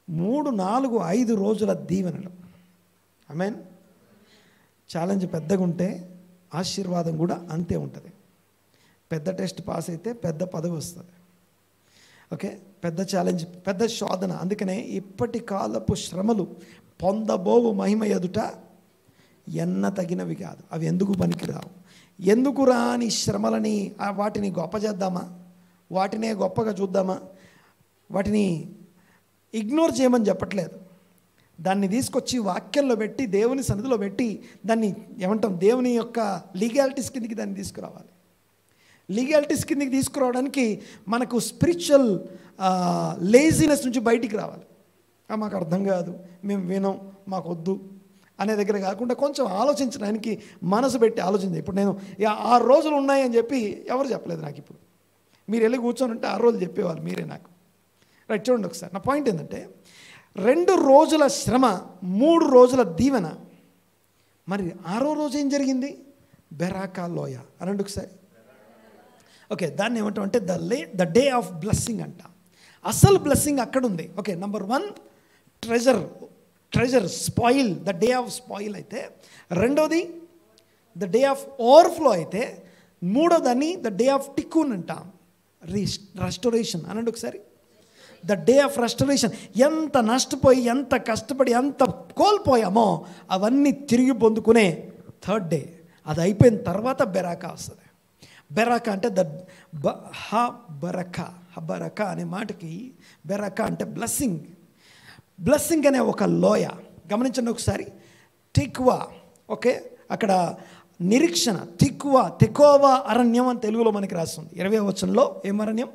3, 4, 5 రోజుల దీవెనలు. ఆమేన్. ఛాలెంజ్ పెద్దగా ఉంటే ఆశీర్వాదం కూడా అంతే ఉంటుంది. పెద్ద టెస్ట్ పాస్ అయితే పెద్ద పదవి వస్తుంది. ఓకే, పెద్ద ఛాలెంజ్, పెద్ద శోధన. అందుకనే ఇప్పటి కాలపు శ్రమలు పొందబోవు మహిమ ఎదుట ఎన్న తగినవి కాదు. అవి ఎందుకు పనికిరావు. ఎందుకు రాని శ్రమలని వాటిని గొప్ప చేద్దామా, వాటినే గొప్పగా చూద్దామా, వాటిని ఇగ్నోర్ చేయమని చెప్పట్లేదు. దాన్ని తీసుకొచ్చి వాక్యంలో పెట్టి దేవుని సన్నిధిలో పెట్టి దాన్ని ఏమంటాం, దేవుని యొక్క లీగాలిటీస్ కిందకి దాన్ని తీసుకురావాలి. లీగాలిటీస్ కిందకి తీసుకురావడానికి మనకు స్పిరిచువల్ లేజినెస్ నుంచి బయటికి రావాలి. మాకు అర్థం కాదు, మేము వినం, మాకు వద్దు అనే దగ్గర కాకుండా కొంచెం ఆలోచించడానికి మనసు పెట్టి ఆలోచించండి. ఇప్పుడు నేను 6 రోజులు ఉన్నాయని చెప్పి ఎవరు చెప్పలేదు నాకు. ఇప్పుడు మీరు వెళ్ళి కూర్చొని ఉంటే 6 రోజులు చెప్పేవాళ్ళు మీరే నాకు. రైట్, చూడండి ఒకసారి. నా పాయింట్ ఏంటంటే 2 రోజుల శ్రమ, 3 రోజుల దీవెన. మరి 6వ రోజు ఏం జరిగింది? బెరాకా లోయ అనండి ఒకసారి. ఓకే, దాన్ని ఏమంటాం అంటే ద డే ఆఫ్ బ్లెస్సింగ్ అంట. అసలు బ్లెస్సింగ్ అక్కడ ఉంది. Okay, number 1 treasure spoil, the day of spoil అయితే, రెండోది ద డే ఆఫ్ ఓవర్ఫ్లో అయితే, మూడోదాన్ని ద డే ఆఫ్ టిక్కున్ అంటాం, రెస్టోరేషన్ అనండి ఒకసారి. The day of restoration. ఎంత నష్టపోయి, ఎంత కష్టపడి, ఎంత కోల్పోయామో అవన్నీ తిరిగి పొందుకునే 3rd డే. అది అయిపోయిన తర్వాత బెరాకా వస్తుంది. బెరాకా అంటే హబరకా అనే మాటకి బెరాకా అంటే బ్లెస్సింగ్. బ్లెస్సింగ్ అనే ఒక లోయ. గమనించండి ఒకసారి. తిక్వా, ఓకే, అక్కడ నిరీక్షణ. తెకోవా అరణ్యం అని తెలుగులో మనకి రాస్తుంది. 20వ వచనంలో ఏం అరణ్యం?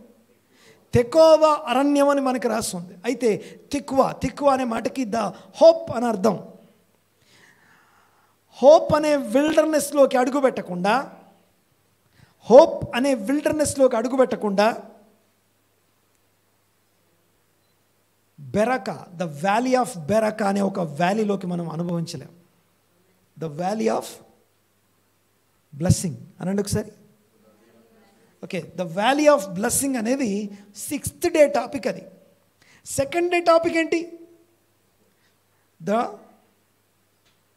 తెకోవా అరణ్యం అని మనకి రాస్తుంది. అయితే తిక్వా అనే మాటకి ద హోప్ అని అర్థం. హోప్ అనే విల్డర్నెస్లోకి అడుగుపెట్టకుండా బెరకా, ద వ్యాలీ ఆఫ్ బెరకా అనే ఒక వ్యాలీలోకి మనం అనుభవించలేం. ద వ్యాలీ ఆఫ్ బ్లెస్సింగ్ అనండి ఒకసారి. Okay, the valley of blessing అనేది 6th డే టాపిక్. అది 2nd డే టాపిక్ ఏంటి? ద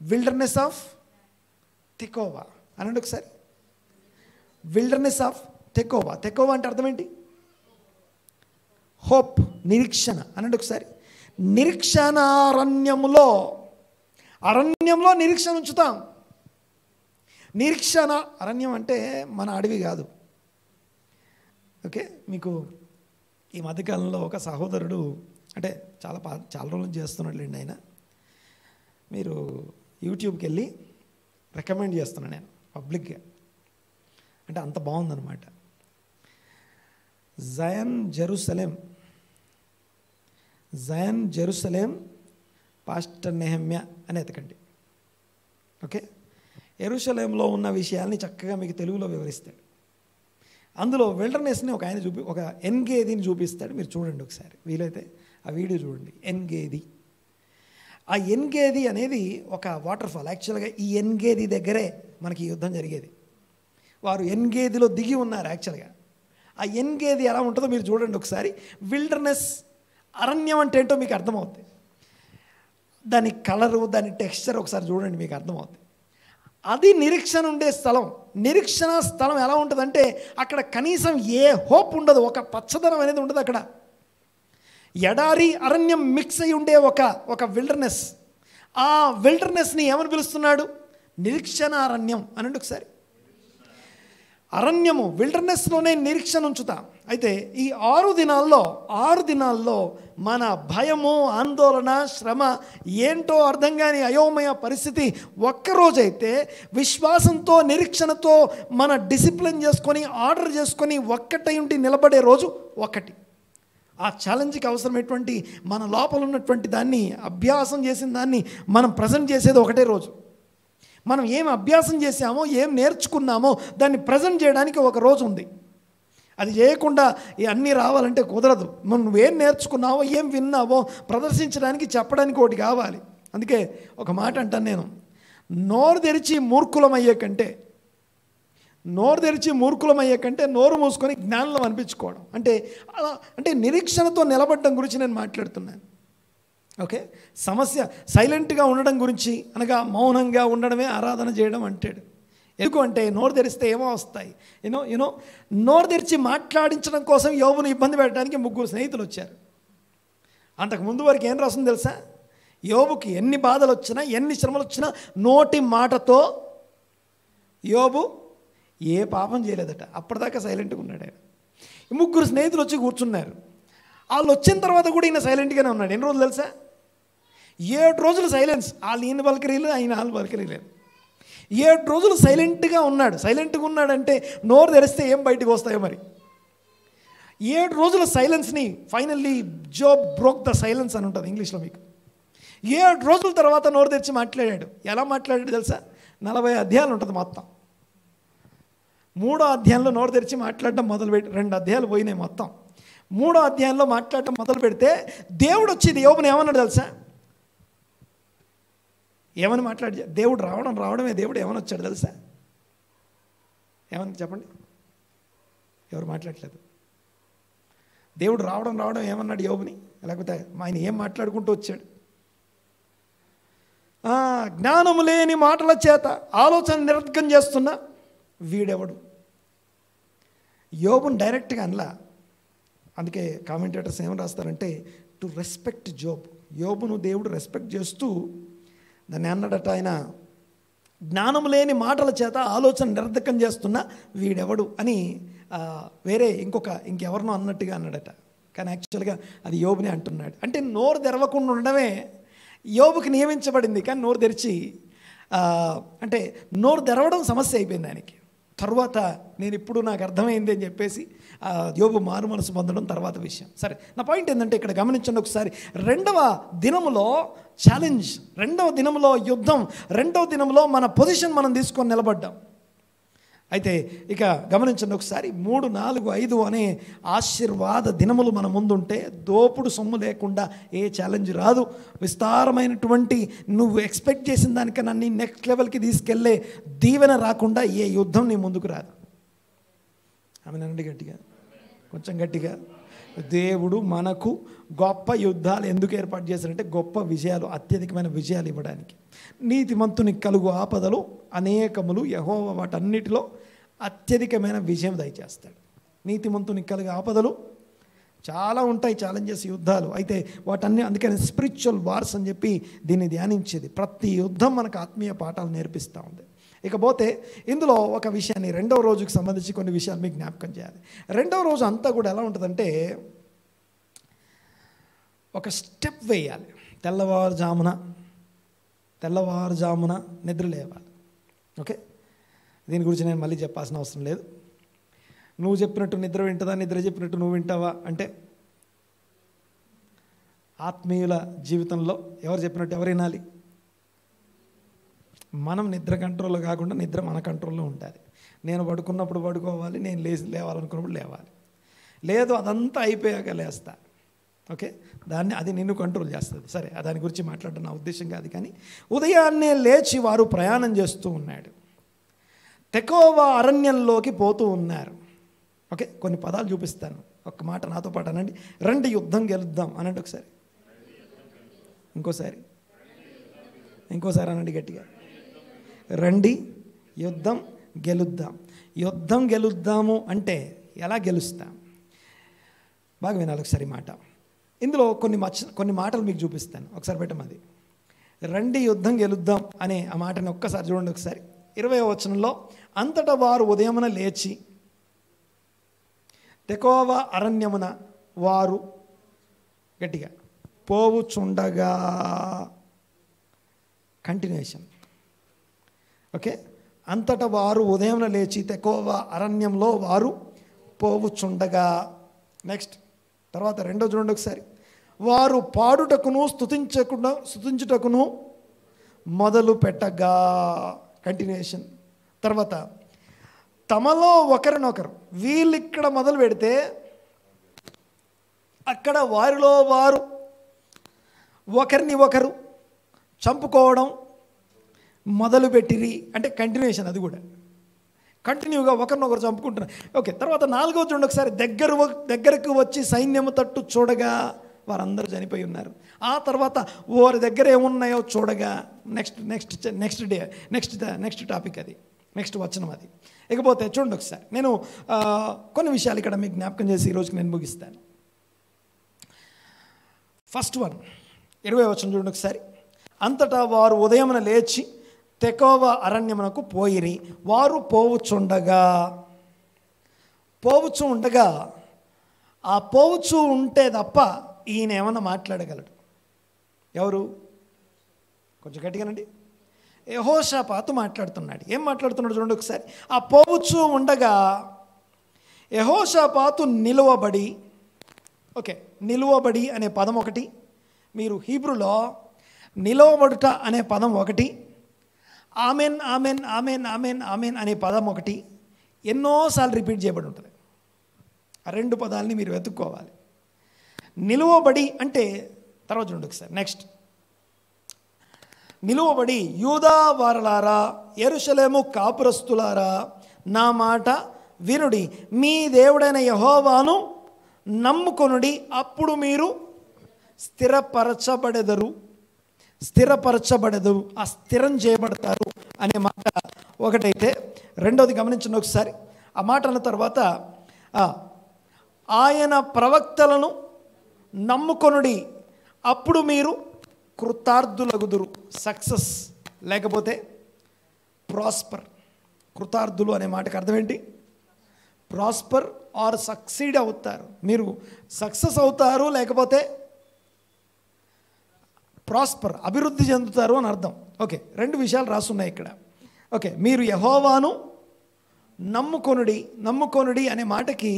విల్డర్నెస్ ఆఫ్ తెకోవా అనండి ఒకసారి. Wilderness of తెకోవా. తెకోవా అంటే అర్థం ఏంటి? హోప్, నిరీక్షణ అనండి ఒకసారి. నిరీక్షణ అరణ్యంలో నిరీక్షణ ఉంచుతాం. నిరీక్షణ అరణ్యం అంటే మన అడవి కాదు. ఓకే, మీకు ఈ మధ్యకాలంలో ఒక సహోదరుడు, అంటే చాలా రోజులు చేస్తున్నట్లేండి ఆయన, మీరు యూట్యూబ్కి వెళ్ళి రికమెండ్ చేస్తున్నాను నేను పబ్లిక్గా, అంటే అంత బాగుందన్నమాట. జయన్ జెరూసలేం పాస్టర్ నెహమ్యా అని ఎతకండి. ఓకే, యెరూషలేంలో ఉన్న విషయాల్ని చక్కగా మీకు తెలుగులో వివరిస్తాడు. అందులో విల్డర్నెస్ని ఒక ఎన్గేదిని చూపిస్తాడు. మీరు చూడండి ఒకసారి, వీలైతే ఆ వీడియో చూడండి. ఆ ఎన్గేది అనేది ఒక వాటర్ ఫాల్. యాక్చువల్గా ఈ ఎన్గేది దగ్గరే మనకి యుద్ధం జరిగేది. వారు ఎన్గేదిలో దిగి ఉన్నారు. యాక్చువల్గా ఆ ఎన్గేది ఎలా ఉంటుందో మీరు చూడండి ఒకసారి. విల్డర్నెస్, అరణ్యం అంటే ఏంటో మీకు అర్థమవుతుంది. దాని కలరు, దాని టెక్స్చర్ ఒకసారి చూడండి, మీకు అర్థమవుతుంది. అది నిరీక్షణ ఉండే స్థలం. నిరీక్షణ స్థలం ఎలా ఉంటుందంటే అక్కడ కనీసం ఏ హోప్ ఉండదు, ఒక పచ్చదనం అనేది ఉండదు. అక్కడ ఎడారి అరణ్యం మిక్స్ అయి ఉండే ఒక విల్డర్నెస్. ఆ విల్డర్నెస్ని ఏమని పిలుస్తున్నాడు? నిరీక్షణ అరణ్యం అనండి ఒకసారి. అరణ్యము, విల్డర్నెస్లోనే నిరీక్షణ ఉంచుతాం. అయితే ఈ 6 దినాల్లో మన భయము, ఆందోళన, శ్రమ ఏంటో అర్థం కాని అయోమయ పరిస్థితి ఒక్కరోజైతే విశ్వాసంతో, నిరీక్షణతో మన డిసిప్లిన్ చేసుకొని, ఆర్డర్ చేసుకొని ఒక్కటై ఉండి నిలబడే రోజు ఒకటి. ఆ ఛాలెంజ్కి అవసరమైనటువంటి మన లోపల ఉన్నటువంటి దాన్ని, అభ్యాసం చేసిన దాన్ని మనం ప్రజెంట్ చేసేది ఒకటే రోజు. మనం ఏం అభ్యాసం చేసామో, ఏం నేర్చుకున్నామో దాన్ని ప్రజెంట్ చేయడానికి ఒక రోజు ఉంది. అది చేయకుండా అన్నీ రావాలంటే కుదరదు. నువ్వేం నేర్చుకున్నావో, ఏం విన్నావో ప్రదర్శించడానికి, చెప్పడానికి ఒకటి కావాలి. అందుకే ఒక మాట అంటాను నేను, నోరు తెరిచి మూర్ఖులమయ్యే కంటే నోరు మూసుకొని జ్ఞానంలో అనిపించుకోవడం అంటే నిరీక్షణతో నిలబడడం గురించి నేను మాట్లాడుతున్నాను. ఓకే, సమస్య సైలెంట్గా ఉండడం గురించి అనగా మౌనంగా ఉండడమే ఆరాధన చేయడం అంటాడు. ఎందుకు అంటే నోరు తెరిస్తే ఏమో వస్తాయి. యూనో నోరు తెరిచి మాట్లాడించడం కోసం యోబును ఇబ్బంది పెట్టడానికి 3 స్నేహితులు వచ్చారు. అంతకుముందు వరకు ఏం రాస్తుంది తెలుసా? యోబుకి ఎన్ని బాధలు వచ్చినా ఎన్ని శ్రమలు వచ్చినా నోటి మాటతో యోబు ఏ పాపం చేయలేదట. అప్పటిదాకా సైలెంట్గా ఉన్నాడు ఆయన. 3 స్నేహితులు వచ్చి కూర్చున్నారు. వాళ్ళు వచ్చిన తర్వాత కూడా ఈయన సైలెంట్గానే ఉన్నాడు. ఎన్ని రోజులు తెలుసా? 7 రోజులు సైలెన్స్. వాళ్ళు ఈయన పలకరీలేదు, ఆయన వాళ్ళు పలకరీలేదు. 7 రోజులు సైలెంట్గా ఉన్నాడంటే నోరు తెరిస్తే ఏం బయటకు వస్తాయో మరి. 7 రోజుల సైలెన్స్ని finally Job broke the silence అని ఉంటుంది ఇంగ్లీష్లో మీకు. 7 రోజుల తర్వాత నోరు తెరిచి మాట్లాడాడు. ఎలా మాట్లాడాడు తెలుసా? 40 అధ్యాయాలు ఉంటుంది మొత్తం. 3వ అధ్యాయంలో నోరు తెరిచి మాట్లాడటం మొదలుపెట్టి 2 అధ్యాయాలు పోయినాయి మొత్తం. 3వ అధ్యాయంలో మాట్లాడటం మొదలు పెడితే దేవుడు వచ్చి యోబుని ఏమన్నాడు తెలుసా? ఏమని మాట్లాడి దేవుడు రావడమే దేవుడు ఏమని వచ్చాడు తెలుసా? ఏమని చెప్పండి? ఎవరు మాట్లాడలేదు. దేవుడు రావడం ఏమన్నాడు యోబుని? లేకపోతే ఆయన ఏం మాట్లాడుకుంటూ వచ్చాడు? జ్ఞానము లేని మాటల చేత ఆలోచన నిరర్ధకం చేస్తున్న వీడెవడు? యోబుని డైరెక్ట్గా అనలా. అందుకే కామెంటేటర్స్ ఏమని రాస్తారంటే టు రెస్పెక్ట్ జోబ్. యోబును దేవుడు రెస్పెక్ట్ చేస్తూ దాన్ని అన్నాడట ఆయన, జ్ఞానం లేని మాటల చేత ఆలోచన నిరర్ధకం చేస్తున్న వీడెవడు అని వేరే ఇంకెవరినో అన్నట్టుగా అన్నాడట. కానీ యాక్చువల్గా అది యోబుని అంటున్నాడు. అంటే నోరు తెరవకుండా ఉండడమే యోబుకి నియమించబడింది. కానీ నోరు తెరిచి అంటే నోరు తెరవడం సమస్య అయిపోయింది ఆయనకి. తర్వాత నాకు అర్థమైంది అని చెప్పేసి యోబు మారు మనసు పొందడం తర్వాత విషయం. సరే, నా పాయింట్ ఏంటంటే ఇక్కడ గమనించండి ఒకసారి. 2వ దినములో ఛాలెంజ్, 2వ దినములో యుద్ధం, 2వ దినములో మన పొజిషన్ మనం తీసుకొని నిలబడ్డాం. అయితే ఇక గమనించండి ఒకసారి. 3, 4, 5 అనే ఆశీర్వాద దినములు మన ముందుంటే దోపుడు సొమ్ము లేకుండా ఏ ఛాలెంజ్ రాదు. విస్తారమైనటువంటి నువ్వు ఎక్స్పెక్ట్ చేసిన దానికన్నా నీ నెక్స్ట్ లెవెల్కి తీసుకెళ్లే దీవెన రాకుండా ఏ యుద్ధం నీ ముందుకు రాదు. ఆమెనండి గట్టిగా, కొంచెం గట్టిగా. దేవుడు మనకు గొప్ప యుద్ధాలు ఎందుకు ఏర్పాటు చేశారంటే గొప్ప విజయాలు, అత్యధికమైన విజయాలు ఇవ్వడానికి. నీతిమంతునికి కలుగు ఆపదలు అనేకములు, యెహోవా వాటన్నిటిలో అత్యధికమైన విజయం దయచేస్తాడు. నీతిమంతునికి కలుగు ఆపదలు చాలా ఉంటాయి, ఛాలెంజెస్, యుద్ధాలు. అయితే అందుకని స్పిరిచువల్ వార్స్ అని చెప్పి దీన్ని ధ్యానించేది. ప్రతి యుద్ధం మనకు ఆత్మీయ పాఠాలు నేర్పిస్తూ ఉంది. ఇకపోతే ఇందులో ఒక విషయాన్ని 2వ రోజుకి సంబంధించి కొన్ని విషయాలు మీకు జ్ఞాపకం చేయాలి. 2వ రోజు అంతా కూడా ఎలా ఉంటుందంటే ఒక స్టెప్ వేయాలి. తెల్లవారుజామున నిద్ర లేవాలి. ఓకే, దీని గురించి నేను మళ్ళీ చెప్పాల్సిన అవసరం లేదు. నువ్వు చెప్పినట్టు నిద్ర వింటుందా, నిద్ర చెప్పినట్టు నువ్వు వింటావా అంటే ఆత్మీయుల జీవితంలో ఎవరు చెప్పినట్టు ఎవరు వినాలి? మనం నిద్ర కంట్రోల్లో కాకుండా నిద్ర మన కంట్రోల్లో ఉంటుంది. నేను పడుకున్నప్పుడు పడుకోవాలి, నేను లేవాలనుకున్నప్పుడు లేవాలి. లేదు అదంతా అయిపోయాక లేస్తా. ఓకే, అది నిన్ను కంట్రోల్ చేస్తుంది. సరే, దాని గురించి మాట్లాడడం నా ఉద్దేశం కాదు. కానీ ఉదయాన్నే లేచి వారు ప్రయాణం చేస్తూ ఉన్నాడు. తెకోవా అరణ్యంలోకి పోతూ ఉన్నారు. ఓకే, కొన్ని పదాలు చూపిస్తాను. ఒక్క మాట నాతో పాటు అనండి. రండి యుద్ధం గెలుద్దాం అనండి ఒకసారి. ఇంకోసారి అనండి గట్టిగా. రండి యుద్ధం గెలుద్దాం. యుద్ధం గెలుద్దాము అంటే ఎలా గెలుస్తాం? బాగా వినాలి ఒకసారి మాట. ఇందులో కొన్ని మాటలు మీకు చూపిస్తాను. ఒకసారి పెట్టమది. రండి యుద్ధం గెలుద్దాం అనే ఆ మాటని ఒక్కసారి చూడండి ఒకసారి. 20వ వచనంలో, అంతటా వారు ఉదయమున లేచి తెకోవా అరణ్యమున వారు గట్టిగా పోవుచుండగా, కంటిన్యూషన్. ఓకే, అంతటా వారు ఉదయమున లేచి తెకోవా అరణ్యంలో వారు పోవుచుండగా. నెక్స్ట్ తర్వాత 2వ చూడండి ఒకసారి. వారు పాడుటకును స్తుతించుటకును మొదలు పెట్టగా, కంటిన్యూషన్. తర్వాత తమలో ఒకరినొకరు, వీళ్ళు ఇక్కడ మొదలు పెడితే అక్కడ వారిలో వారు ఒకరిని ఒకరు చంపుకోవడం, మొదలుపెట్టిరి అంటే కంటిన్యూషన్, అది కూడా కంటిన్యూగా ఒకరినొకరు చంపుకుంటున్నారు. ఓకే, తర్వాత 4వ చూడండి ఒకసారి. దగ్గరకు వచ్చి సైన్యము తట్టు చూడగా వారందరూ చనిపోయి ఉన్నారు. ఆ తర్వాత వారి దగ్గర ఏమున్నాయో చూడగా నెక్స్ట్ టాపిక్ అది, నెక్స్ట్ వచనం అది. ఇకపోతే చూడండి ఒకసారి, నేను కొన్ని విషయాలు ఇక్కడ మీకు జ్ఞాపకం చేసి ఈరోజుకి నేను ముగిస్తాను. ఫస్ట్ 20వ వచనం చూడండి ఒకసారి. అంతటా వారు ఉదయమున లేచి తెకోవ అరణ్యమునకు పోయిరి. వారు పోవుచుండగా ఆ పోవుచూ ఉంటే తప్ప ఈయన ఏమన్నా మాట్లాడగలడు? ఎవరు? కొంచెం గట్టిగానండి. యెహోషాపాతు మాట్లాడుతున్నాడు. ఏం మాట్లాడుతున్నాడు చూడండి ఒకసారి. ఆ పోవుచూ ఉండగా యెహోషాపాతు నిలువబడి, ఓకే, నిలువబడి అనే పదం ఒకటి, మీరు హీబ్రూలో నిలవబడుట అనే పదం ఒకటి, amen amen amen amen amen అనే పదం ఒకటి ఎన్నోసార్లు రిపీట్ చేయబడి ఉంటుంది. ఆ 2 పదాలని మీరు వెతుక్కోవాలి. నిలువబడి అంటే తర్వాత చూడండి ఒకసారి. నెక్స్ట్, నిలువబడి యూదా వారలారా, యెరూషలేము కాపురస్తులారా, నా మాట వినుడి, మీ దేవుడైన యెహోవాను నమ్ముకొనుడి, అప్పుడు మీరు స్థిరపరచబడెదరు, ఆ స్థిరం చేయబడతారు అనే మాట ఒకటైతే, రెండోది గమనించండి ఒకసారి. ఆ మాట అన్న తర్వాత ఆయన ప్రవక్తలను నమ్ముకొనుడి, అప్పుడు మీరు కృతార్థులగుదురు. సక్సెస్ లేకపోతే ప్రాస్పర్. కృతార్థులు అనే మాటకు అర్థం ఏంటి? ప్రాస్పర్ ఆర్ సక్సీడ్ అవుతారు, మీరు సక్సెస్ అవుతారు, లేకపోతే ప్రాస్పర్ అభివృద్ధి చెందుతారు అని అర్థం. ఓకే, 2 విషయాలు రాసున్నాయి ఇక్కడ. ఓకే, మీరు యెహోవాను నమ్ముకొనుడి అనే మాటకి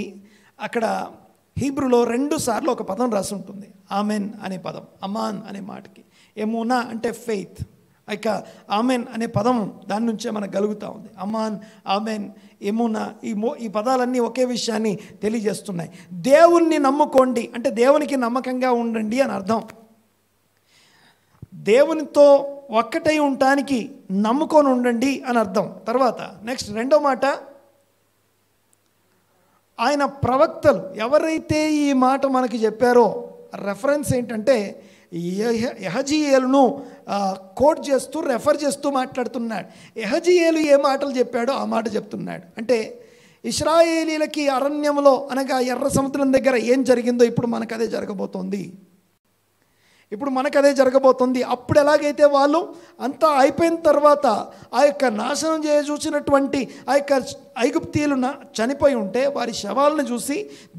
అక్కడ హీబ్రూలో 2 సార్లు ఒక పదం రాసి ఉంటుంది. ఆమెన్ అనే పదం, అమాన్ అనే మాటకి. ఎమునా అంటే ఫెయిత్, ఇక ఆమెన్ అనే పదం దాని నుంచే మనకు కలుగుతూ ఉంది. అమాన్, ఆమెన్, ఎమునా, ఈ పదాలన్నీ ఒకే విషయాన్ని తెలియజేస్తున్నాయి. దేవుణ్ణి నమ్ముకోండి అంటే దేవునికి నమ్మకంగా ఉండండి అని అర్థం. దేవునితో ఒక్కటై ఉండటానికి నమ్ముకొని ఉండండి అని అర్థం. తర్వాత నెక్స్ట్ 2వ మాట, ఆయన ప్రవక్తలు ఎవరైతే ఈ మాట మనకి చెప్పారో, రెఫరెన్స్ ఏంటంటే యెహజీయేలును కోట్ చేస్తూ, రెఫర్ చేస్తూ మాట్లాడుతున్నాడు. యెహజీయేలు ఏ మాటలు చెప్పాడో ఆ మాట చెప్తున్నాడు. అంటే ఇశ్రాయేలీలకి అరణ్యంలో అనగా ఎర్ర సముద్రం దగ్గర ఏం జరిగిందో ఇప్పుడు మనకు అదే జరగబోతోంది. అప్పుడు ఎలాగైతే వాళ్ళు అంతా అయిపోయిన తర్వాత ఆ యొక్క నాశనం చూసినటువంటి ఆ యొక్క ఐగుప్తీయులు చనిపోయి ఉంటే వారి శవాలను చూసి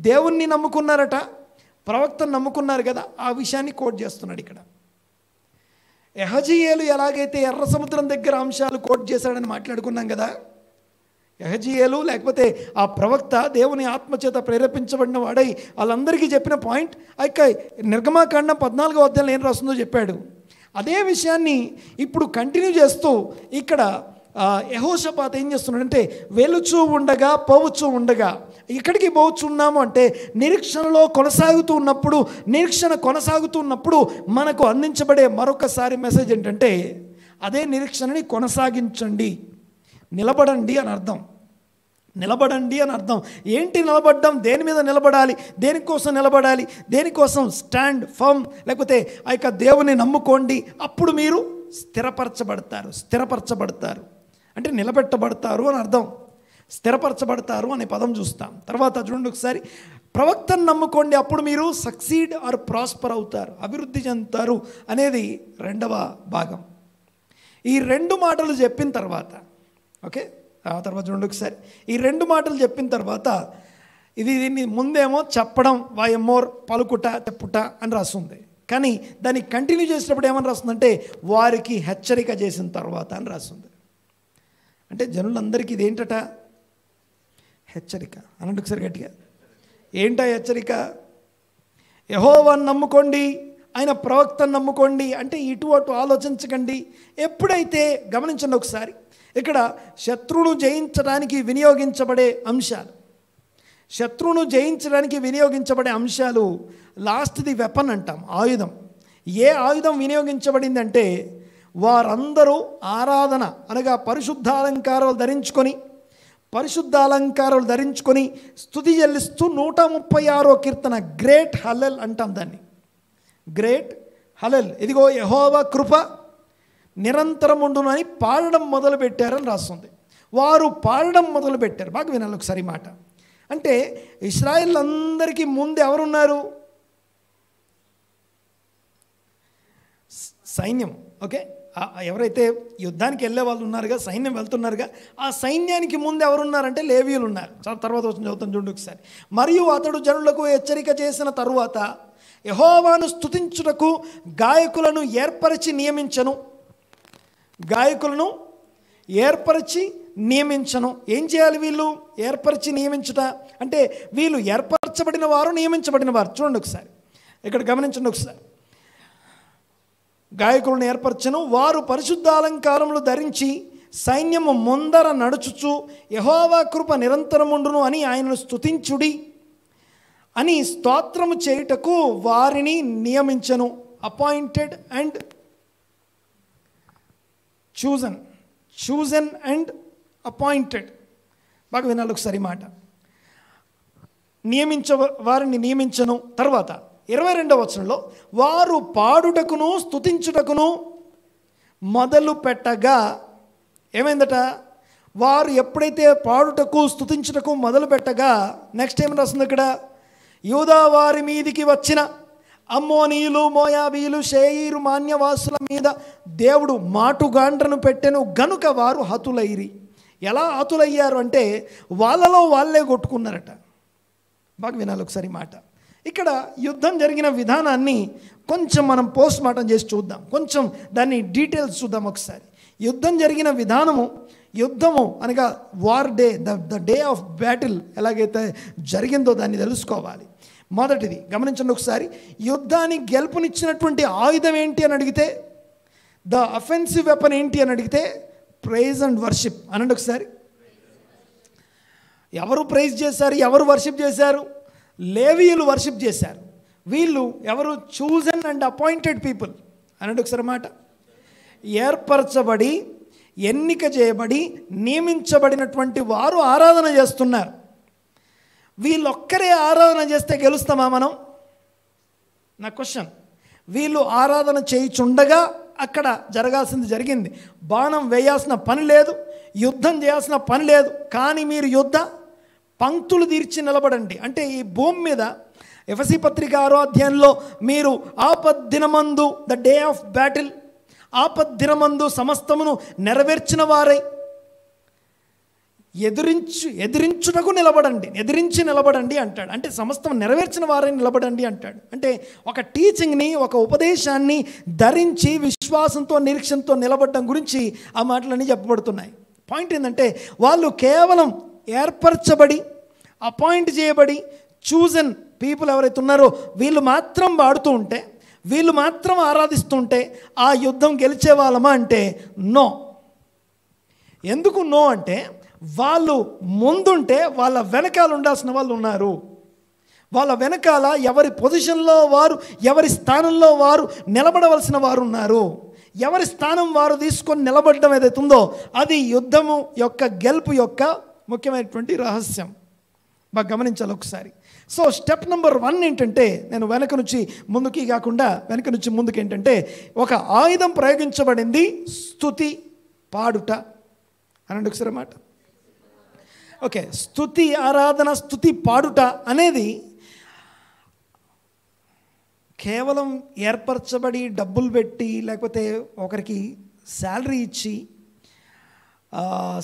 దేవుణ్ణి నమ్ముకున్నారట, ప్రవక్తను నమ్ముకున్నారు కదా, ఆ విషయాన్ని కోట్ చేస్తున్నాడు ఇక్కడ. యెహజీయేలు ఎలాగైతే ఎర్ర సముద్రం దగ్గర అంశాలు కోట్ చేశాడని మాట్లాడుకున్నాం కదా, యెహజీయేలు లేకపోతే ఆ ప్రవక్త దేవుని ఆత్మచేత ప్రేరేపించబడిన వాడై వాళ్ళందరికీ చెప్పిన పాయింట్ ఆ యొక్క నిర్గమాకాండం 14వ అధ్యాయంలో ఏం రాస్తుందో చెప్పాడు. అదే విషయాన్ని ఇప్పుడు కంటిన్యూ చేస్తూ ఇక్కడ యెహోషాపాతు ఏం చేస్తున్నాడంటే, వెలుచూ ఉండగా పోవచ్చు ఉండగా, ఇక్కడికి పోవచ్చున్నాము అంటే నిరీక్షణ కొనసాగుతూ ఉన్నప్పుడు మనకు అందించబడే మరొకసారి మెసేజ్ ఏంటంటే, అదే నిరీక్షణని కొనసాగించండి, నిలబడండి అని అర్థం. ఏంటి నిలబడడం? దేని మీద నిలబడాలి, దేనికోసం నిలబడాలి, దేనికోసం స్టాండ్ ఫర్మ్, లేకపోతే ఆ యొక్క దేవుని నమ్ముకోండి, అప్పుడు మీరు స్థిరపరచబడతారు అంటే నిలబెట్టబడతారు అని అర్థం. స్థిరపరచబడతారు అనే పదం చూస్తాం. తర్వాత చూడండి ఒకసారి, ప్రవక్తను నమ్ముకోండి, అప్పుడు మీరు సక్సీడ్ ఆర్ ప్రాస్పర్ అవుతారు, అభివృద్ధి చెందుతారు అనేది 2వ భాగం. ఈ 2 మాటలు చెప్పిన తర్వాత, ఓకే, ఆ తర్వాత చూడండి ఒకసారి, ఈ 2 మాటలు చెప్పిన తర్వాత దీన్ని ముందేమో చెప్పడం, వాయమోర్, పలుకుట, చెప్పుట అని రాస్తుంది. కానీ దాన్ని కంటిన్యూ చేసినప్పుడు ఏమని రాస్తుందంటే, వారికి హెచ్చరిక చేసిన తర్వాత అని రాస్తుంది. అంటే జనులందరికీ ఇది ఏంటట? హెచ్చరిక. అనంటే ఒకసారి గట్టిగా, ఏంటా హెచ్చరిక? యెహోవాను నమ్ముకోండి, ఆయన ప్రవక్తను నమ్ముకోండి అంటే ఇటు అటు ఆలోచించకండి. ఎప్పుడైతే గమనించండి ఒకసారి, ఇక్కడ శత్రువును జయించడానికి వినియోగించబడే అంశాలు, లాస్ట్ది వెపన్ అంటాం, ఆయుధం. ఏ ఆయుధం వినియోగించబడిందంటే వారందరూ ఆరాధన అనగా పరిశుద్ధాలంకారాలు ధరించుకొని స్తుతి చెల్లిస్తూ 136వ కీర్తన గ్రేట్ హల్లెల్ అంటాం దాన్ని. గ్రేట్ హల్లెల్, ఇదిగో యెహోవా కృప నిరంతరం ఉండును అని పాడడం మొదలుపెట్టారని రాస్తుంది. వారు పాడడం మొదలుపెట్టారు. బాగా వినాలి ఒకసారి మాట. అంటే ఇశ్రాయేల్ అందరికీ ముందు ఎవరున్నారు? సైన్యం. ఓకే, ఎవరైతే యుద్ధానికి వెళ్ళే వాళ్ళు ఉన్నారుగా, సైన్యం వెళ్తున్నారుగా, ఆ సైన్యానికి ముందు ఎవరున్నారంటే లేవీయులు ఉన్నారు. చాలా తర్వాత వచ్చిన చదువుతాం చూడండి ఒకసారి. మరియు అతడు జనులకు హెచ్చరిక చేసిన తరువాత యెహోవాను స్తుతించుటకు గాయకులను ఏర్పరిచి నియమించను. ఏం చేయాలి వీళ్ళు? ఏర్పరిచి నియమించుట అంటే వీళ్ళు ఏర్పరచబడిన వారు, నియమించబడిన వారు. చూడండి ఒకసారి, ఇక్కడ గమనించండి ఒకసారి. గాయకులను ఏర్పరచను, వారు పరిశుద్ధాలంకారములు ధరించి సైన్యము ముందర నడుచుచు యెహోవా కృప నిరంతరముండును అని ఆయనను స్తుతించుడి అని స్తోత్రము చేయుటకు వారిని నియమించను. Appointed and chosen and appointed. బాగా వినాలి ఒకసారి మాట. వారిని నియమించను. తర్వాత 22వ వచనంలో వారు పాడుటకును స్తుతించుటకును మొదలు పెట్టగా ఏమైందట? వారు ఎప్పుడైతే పాడుటకు స్తుతించుటకు మొదలు పెట్టగా నెక్స్ట్ ఏం రాస్తుంది ఇక్కడ? యూదా వారి మీదికి వచ్చిన అమ్మోనీయులు, మోయాబీలు, షేయీరు మాన్యవాసుల మీద దేవుడు మాటుగాండ్రను పెట్టెను గనుక వారు హతులైరి. ఎలా హతులయ్యారు అంటే వాళ్ళలో వాళ్ళే కొట్టుకున్నారట. బాగా వినాలి ఒకసారి మాట. ఇక్కడ యుద్ధం జరిగిన విధానాన్ని కొంచెం మనం పోస్ట్ మార్టం చేసి చూద్దాం. కొంచెం దాన్ని డీటెయిల్స్ చూద్దాం ఒకసారి. యుద్ధం జరిగిన యుద్ధము అనగా war day, the day of battle ఎలాగైతే జరిగిందో దాన్ని తెలుసుకోవాలి. మొదటిది గమనించండి ఒకసారి. యుద్ధానికి గెలుపునిచ్చినటువంటి ఆయుధం ఏంటి అని అడిగితే, ద అఫెన్సివ్ వెపన్ ఏంటి అని అడిగితే ప్రైజ్ అండ్ వర్షిప్ అనండి ఒకసారి. ఎవరు ప్రైజ్ చేశారు? ఎవరు వర్షిప్ చేశారు? లేవీయులు వర్షిప్ చేశారు. వీళ్ళు ఎవరు? చూజన్ అండ్ అపాయింటెడ్ పీపుల్ అనండి ఒకసారి మాట. ఏర్పరచబడి, ఎన్నిక చేయబడి, నియమించబడినటువంటి వారు ఆరాధన చేస్తున్నారు. వీళ్ళొక్కరే ఆరాధన చేస్తే గెలుస్తామా మనం? నా క్వశ్చన్. వీళ్ళు ఆరాధన చేయుచుండగా అక్కడ జరగాల్సింది జరిగింది. బాణం వేయాల్సిన పని లేదు, యుద్ధం చేయాల్సిన పని లేదు. కానీ మీరు యుద్ధ పంక్తులు తీర్చి నిలబడండి. అంటే ఈ భూమి మీద ఎఫెసీ పత్రిక 6వ అధ్యాయంలో మీరు ఆపద్దినమందు, ద డే ఆఫ్ బ్యాటిల్, ఆపద్దినమందు సమస్తమును నెరవేర్చిన వారై ఎదిరించుటకు నిలబడండి, ఎదిరించి నిలబడండి అంటాడు. అంటే సమస్తం నెరవేర్చిన వారై నిలబడండి అంటాడు. అంటే ఒక టీచింగ్ని, ఒక ఉపదేశాన్ని ధరించి విశ్వాసంతో, నిరీక్షణతో నిలబడడం గురించి ఆ మాటలన్నీ చెప్పబడుతున్నాయి. పాయింట్ ఏంటంటే వాళ్ళు కేవలం ఏర్పరచబడి, అపాయింట్ చేయబడి, చూజన్ పీపుల్ ఎవరైతే ఉన్నారో వీళ్ళు మాత్రం వాడుతూ ఉంటే, వీళ్ళు మాత్రం ఆరాధిస్తుంటే ఆ యుద్ధం గెలిచే వాళ్ళమా అంటే నో. ఎందుకు నో అంటే వాళ్ళు ముందుంటే వాళ్ళ వెనకాల ఉండాల్సిన వాళ్ళు ఉన్నారు. వాళ్ళ వెనకాల ఎవరి పొజిషన్లో వారు, ఎవరి స్థానంలో వారు నిలబడవలసిన వారు ఉన్నారు. ఎవరి స్థానం వారు తీసుకొని నిలబడడం ఏదైతే ఉందో అది యుద్ధము యొక్క గెలుపు యొక్క ముఖ్యమైనటువంటి రహస్యం. బాగా గమనించాలి ఒకసారి. సో స్టెప్ నెంబర్ 1 ఏంటంటే, నేను వెనక నుంచి ముందుకి కాకుండా వెనక నుంచి ముందుకు ఏంటంటే, ఒక ఆయుధం ప్రయోగించబడింది, స్తుతి పాడుట అనండి ఒకసారి మాట. ఓకే, స్తుతి ఆరాధన, స్తుతి పాడుట అనేది కేవలం ఏర్పరచబడి డబ్బులు పెట్టి లేకపోతే ఒకరికి శాలరీ ఇచ్చి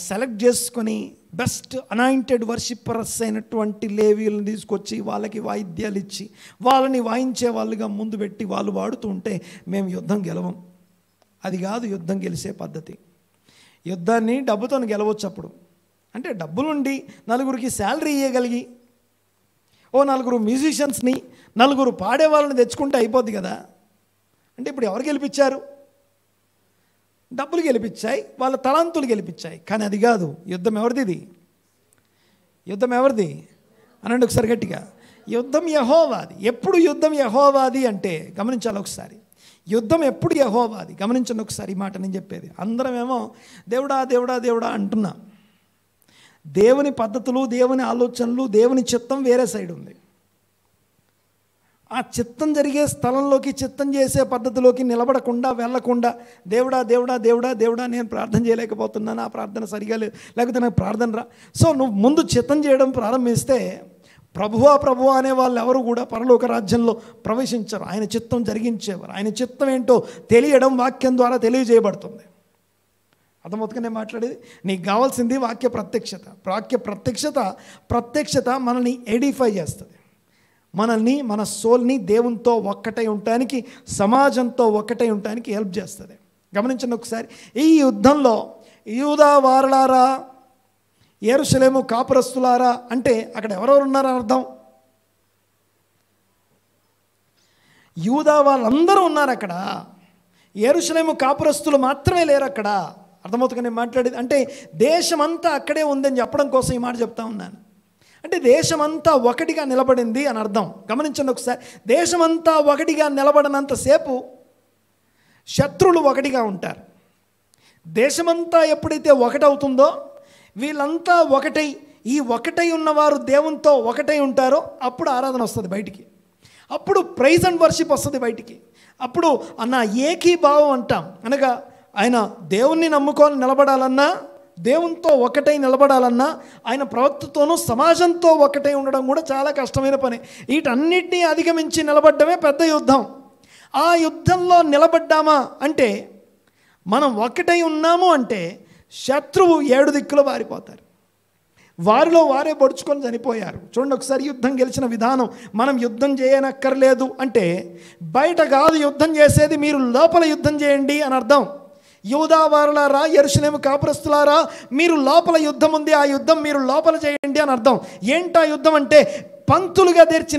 సెలెక్ట్ చేసుకొని బెస్ట్ అనాయింటెడ్ వర్షిప్పర్స్ అయినటువంటి లేవీలను తీసుకొచ్చి వాళ్ళకి వాయిద్యాలు ఇచ్చి వాళ్ళని వాయించే వాళ్ళుగా ముందు పెట్టి వాళ్ళు వాడుతూ ఉంటే మేము యుద్ధం గెలవం. అది కాదు యుద్ధం గెలిచే పద్ధతి. యుద్ధాన్ని డబ్బుతో గెలవచ్చు. అప్పుడు అంటే డబ్బులుండి నలుగురికి శాలరీ ఇవ్వగలిగి, ఓ 4 మ్యూజిషియన్స్ని, 4 పాడే వాళ్ళని తెచ్చుకుంటే అయిపోద్ది కదా. అంటే ఇప్పుడు ఎవరు గెలిపించారు? డబ్బులు గెలిపించాయి, వాళ్ళ తలాంతులు గెలిపించాయి. కానీ అది కాదు. యుద్ధం ఎవరిది? యుద్ధం ఎవరిది అనండి ఒకసారి గట్టిగా. యుద్ధం యెహోవాది. ఎప్పుడు యుద్ధం యెహోవాది అంటే గమనించాలి ఒకసారి. యుద్ధం ఎప్పుడు యెహోవాది. గమనించండి ఒకసారి ఈ మాట నేను చెప్పేది. అందరమేమో దేవుడా దేవుడా దేవుడా అంటున్నాం. దేవుని పద్ధతులు, దేవుని ఆలోచనలు, దేవుని చిత్తం వేరే సైడ్ ఉంది. ఆ చిత్తం జరిగే స్థలంలోకి, చిత్తం చేసే పద్ధతిలోకి నిలబడకుండా, వెళ్ళకుండా దేవుడా దేవుడా దేవుడా దేవుడా నేను ప్రార్థన చేయలేకపోతున్నాను, ఆ ప్రార్థన సరిగా లేదు, లేకపోతే నాకు ప్రార్థన రా. సో నువ్వు ముందు చిత్తం చేయడం ప్రారంభిస్తే ప్రభువా ప్రభువా అనే వాళ్ళు ఎవరు కూడా పరలోక రాజ్యంలో ప్రవేశించరు. ఆయన చిత్తం జరిగించేవారు. ఆయన చిత్తం ఏంటో తెలియడం వాక్యం ద్వారా తెలియజేయబడుతుంది. అర్థమవుతుందిగా నేను మాట్లాడేది? నీకు కావాల్సింది వాక్య ప్రత్యక్షత. వాక్య ప్రత్యక్షత మనల్ని ఎడిఫై చేస్తుంది. మనల్ని, మన సోల్ని దేవునితో ఒక్కటై ఉండటానికి, సమాజంతో ఒక్కటై ఉండటానికి హెల్ప్ చేస్తుంది. గమనించండి ఒకసారి. ఈ యుద్ధంలో యూదా వారలారా, యెరూషలేము కాపురస్తులారా అంటే అక్కడ ఎవరెవరు ఉన్నారని అర్థం? యూదా వాళ్ళందరూ ఉన్నారు అక్కడ. యెరూషలేము కాపురస్తులు మాత్రమే లేరు అక్కడ. అర్థమవుతుందిగా నేను మాట్లాడేది? అంటే దేశమంతా అక్కడే ఉందని చెప్పడం కోసం ఈ మాట చెప్తా ఉన్నాను. అంటే దేశమంతా ఒకటిగా నిలబడింది అని అర్థం. గమనించండి ఒకసారి. దేశమంతా ఒకటిగా నిలబడినంతసేపు శత్రువులు ఒకటిగా ఉంటారు. దేశమంతా ఎప్పుడైతే ఒకటవుతుందో, వీళ్ళంతా ఒకటై, ఈ ఒకటై ఉన్నవారు దేవునితో ఒకటై ఉంటారో అప్పుడు ఆరాధన వస్తుంది బయటికి. అప్పుడు ప్రైజ్ అండ్ వర్షిప్ వస్తుంది బయటికి. అప్పుడు అన్న ఏకీభావం అంటాం. అనగా ఆయన దేవుణ్ణి నమ్ముకొని నిలబడాలన్నా, దేవునితో ఒకటై నిలబడాలన్నా, ఆయన ప్రవక్తతోనూ సమాజంతో ఒకటై ఉండడం కూడా చాలా కష్టమైన పని. వీటన్నిటినీ అధిగమించి నిలబడ్డమే పెద్ద యుద్ధం. ఆ యుద్ధంలో నిలబడ్డామా అంటే, మనం ఒకటై ఉన్నాము అంటే శత్రువు 7 దిక్కులు వారిపోతారు. వారిలో వారే పొడుచుకొని చనిపోయారు. చూడండి ఒకసారి యుద్ధం గెలిచిన విధానం. మనం యుద్ధం చేయనక్కర్లేదు అంటే బయట కాదు యుద్ధం చేసేది, మీరు లోపల యుద్ధం చేయండి అని అర్థం. యూదా వారలారా, యెరూషలేము కాపురస్తులారా, మీరు లోపల యుద్ధం ఉంది, ఆ యుద్ధం మీరు లోపల చేయండి అని అర్థం. ఏంటా యుద్ధం అంటే, పంక్తులుగా తెరిచి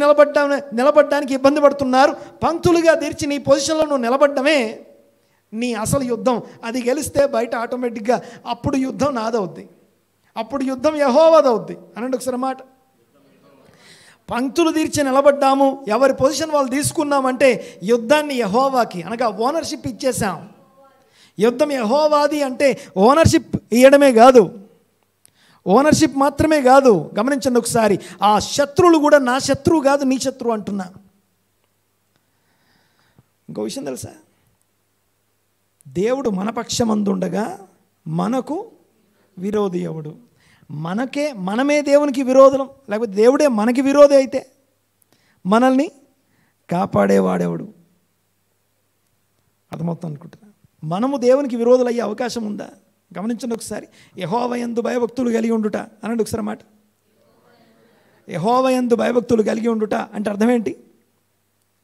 నిలబడడానికి ఇబ్బంది పడుతున్నారు. పంక్తులుగా తెరిచి నీ పొజిషన్లో నువ్వు నిలబడ్డమే నీ అసలు యుద్ధం. అది గెలిస్తే బయట ఆటోమేటిక్గా అప్పుడు యుద్ధం నాదవుద్ది, అప్పుడు యుద్ధం యెహోవాదవుద్ది. అనండి ఒకసారి మాట. పంక్తులు తీర్చి నిలబడ్డాము, ఎవరి పొజిషన్ వాళ్ళు తీసుకున్నామంటే యుద్ధాన్ని యెహోవాకి, అనగా ఓనర్షిప్ ఇచ్చేసాం. యుద్ధం యెహోవాది అంటే ఓనర్షిప్ ఇవ్వడమే కాదు, ఓనర్షిప్ మాత్రమే కాదు. గమనించండి ఒకసారి. ఆ శత్రువులు కూడా నా శత్రువు కాదు, నీ శత్రువు అంటున్నా. ఇంకో విషయం తెలుసా? దేవుడు మన పక్షమందుండగా మనకు విరోధి ఎవడు? మనమే దేవునికి విరోధం, లేకపోతే దేవుడే మనకి విరోధి అయితే మనల్ని కాపాడేవాడెవడు? అర్థమవుతుంది అనుకుంటున్నా. మనము దేవునికి విరోధులు అయ్యే అవకాశం ఉందా? గమనించండి ఒకసారి. యెహోవా యందు భయభక్తులు కలిగి ఉండుట అనండి ఒకసారి మాట. యెహోవా యందు భయభక్తులు కలిగి ఉండుట అంటే అర్థం ఏంటి?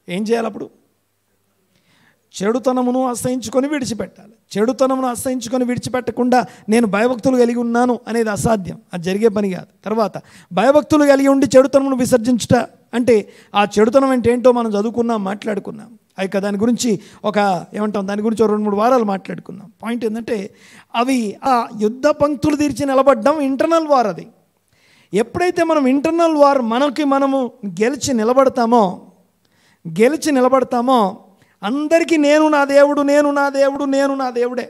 ఏం చేయాలి అప్పుడు? చెడుతనమును అసహించుకొని విడిచిపెట్టాలి. చెడుతనమును అసహించుకొని విడిచిపెట్టకుండా నేను భయభక్తులు కలిగి ఉన్నాను అనేది అసాధ్యం, అది జరిగే పని కాదు. తర్వాత భయభక్తులు కలిగి ఉండి చెడుతనమును విసర్జించుట అంటే, ఆ చెడుతనం అంటే ఏంటో మనం చదువుకున్నాం, మాట్లాడుకున్నాం. ఇక దాని గురించి దాని గురించి 2-3 వారాలు మాట్లాడుకున్నాం. పాయింట్ ఏంటంటే, అవి ఆ యుద్ధ పంక్తులు తీర్చి నిలబడ్డం ఇంటర్నల్ వార్. అది ఎప్పుడైతే మనం ఇంటర్నల్ వార్ మనము గెలిచి నిలబడతామో అందరికీ నేను నా దేవుడు, నేను నా దేవుడు, నేను నా దేవుడే.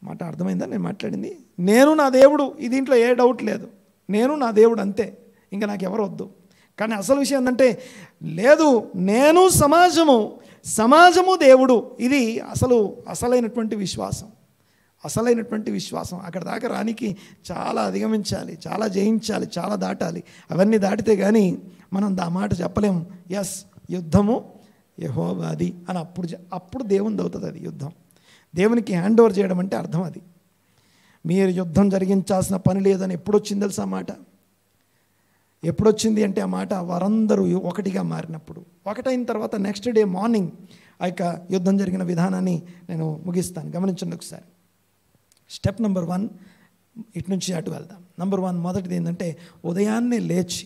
మాట అర్థమైందా నేను మాట్లాడింది? నేను నా దేవుడు, ఈ దీంట్లో ఏ డౌట్ లేదు. నేను నా దేవుడు అంతే, ఇంకా నాకు ఎవరు వద్దు. కానీ అసలు విషయం ఏంటంటే, లేదు, నేను సమాజము దేవుడు. ఇది అసలైనటువంటి విశ్వాసం. అక్కడ దాకా రానికి చాలా అధిగమించాలి, చాలా జయించాలి, చాలా దాటాలి. అవన్నీ దాటితే కానీ మనం ఆ మాట చెప్పలేము. ఎస్, యుద్ధము యెహోవాది అని అప్పుడు దేవునిది అవుతుంది. అది యుద్ధం దేవునికి హ్యాండ్ ఓవర్ చేయడం అంటే అర్థం అది. మీరు యుద్ధం జరిగించాల్సిన పని లేదని ఎప్పుడొచ్చింది తెలుసా మాట? ఎప్పుడొచ్చింది అంటే ఆ మాట వారందరూ ఒకటిగా మారినప్పుడు. ఒకటైన తర్వాత నెక్స్ట్ డే మార్నింగ్ ఆ యొక్క యుద్ధం జరిగిన విధానాన్ని నేను ముగిస్తాను. గమనించండి ఒకసారి. స్టెప్ నెంబర్ 1, ఇటు నుంచి అటు వెళ్దాం. నెంబర్ 1 మొదటిది ఏంటంటే, ఉదయాన్నే లేచి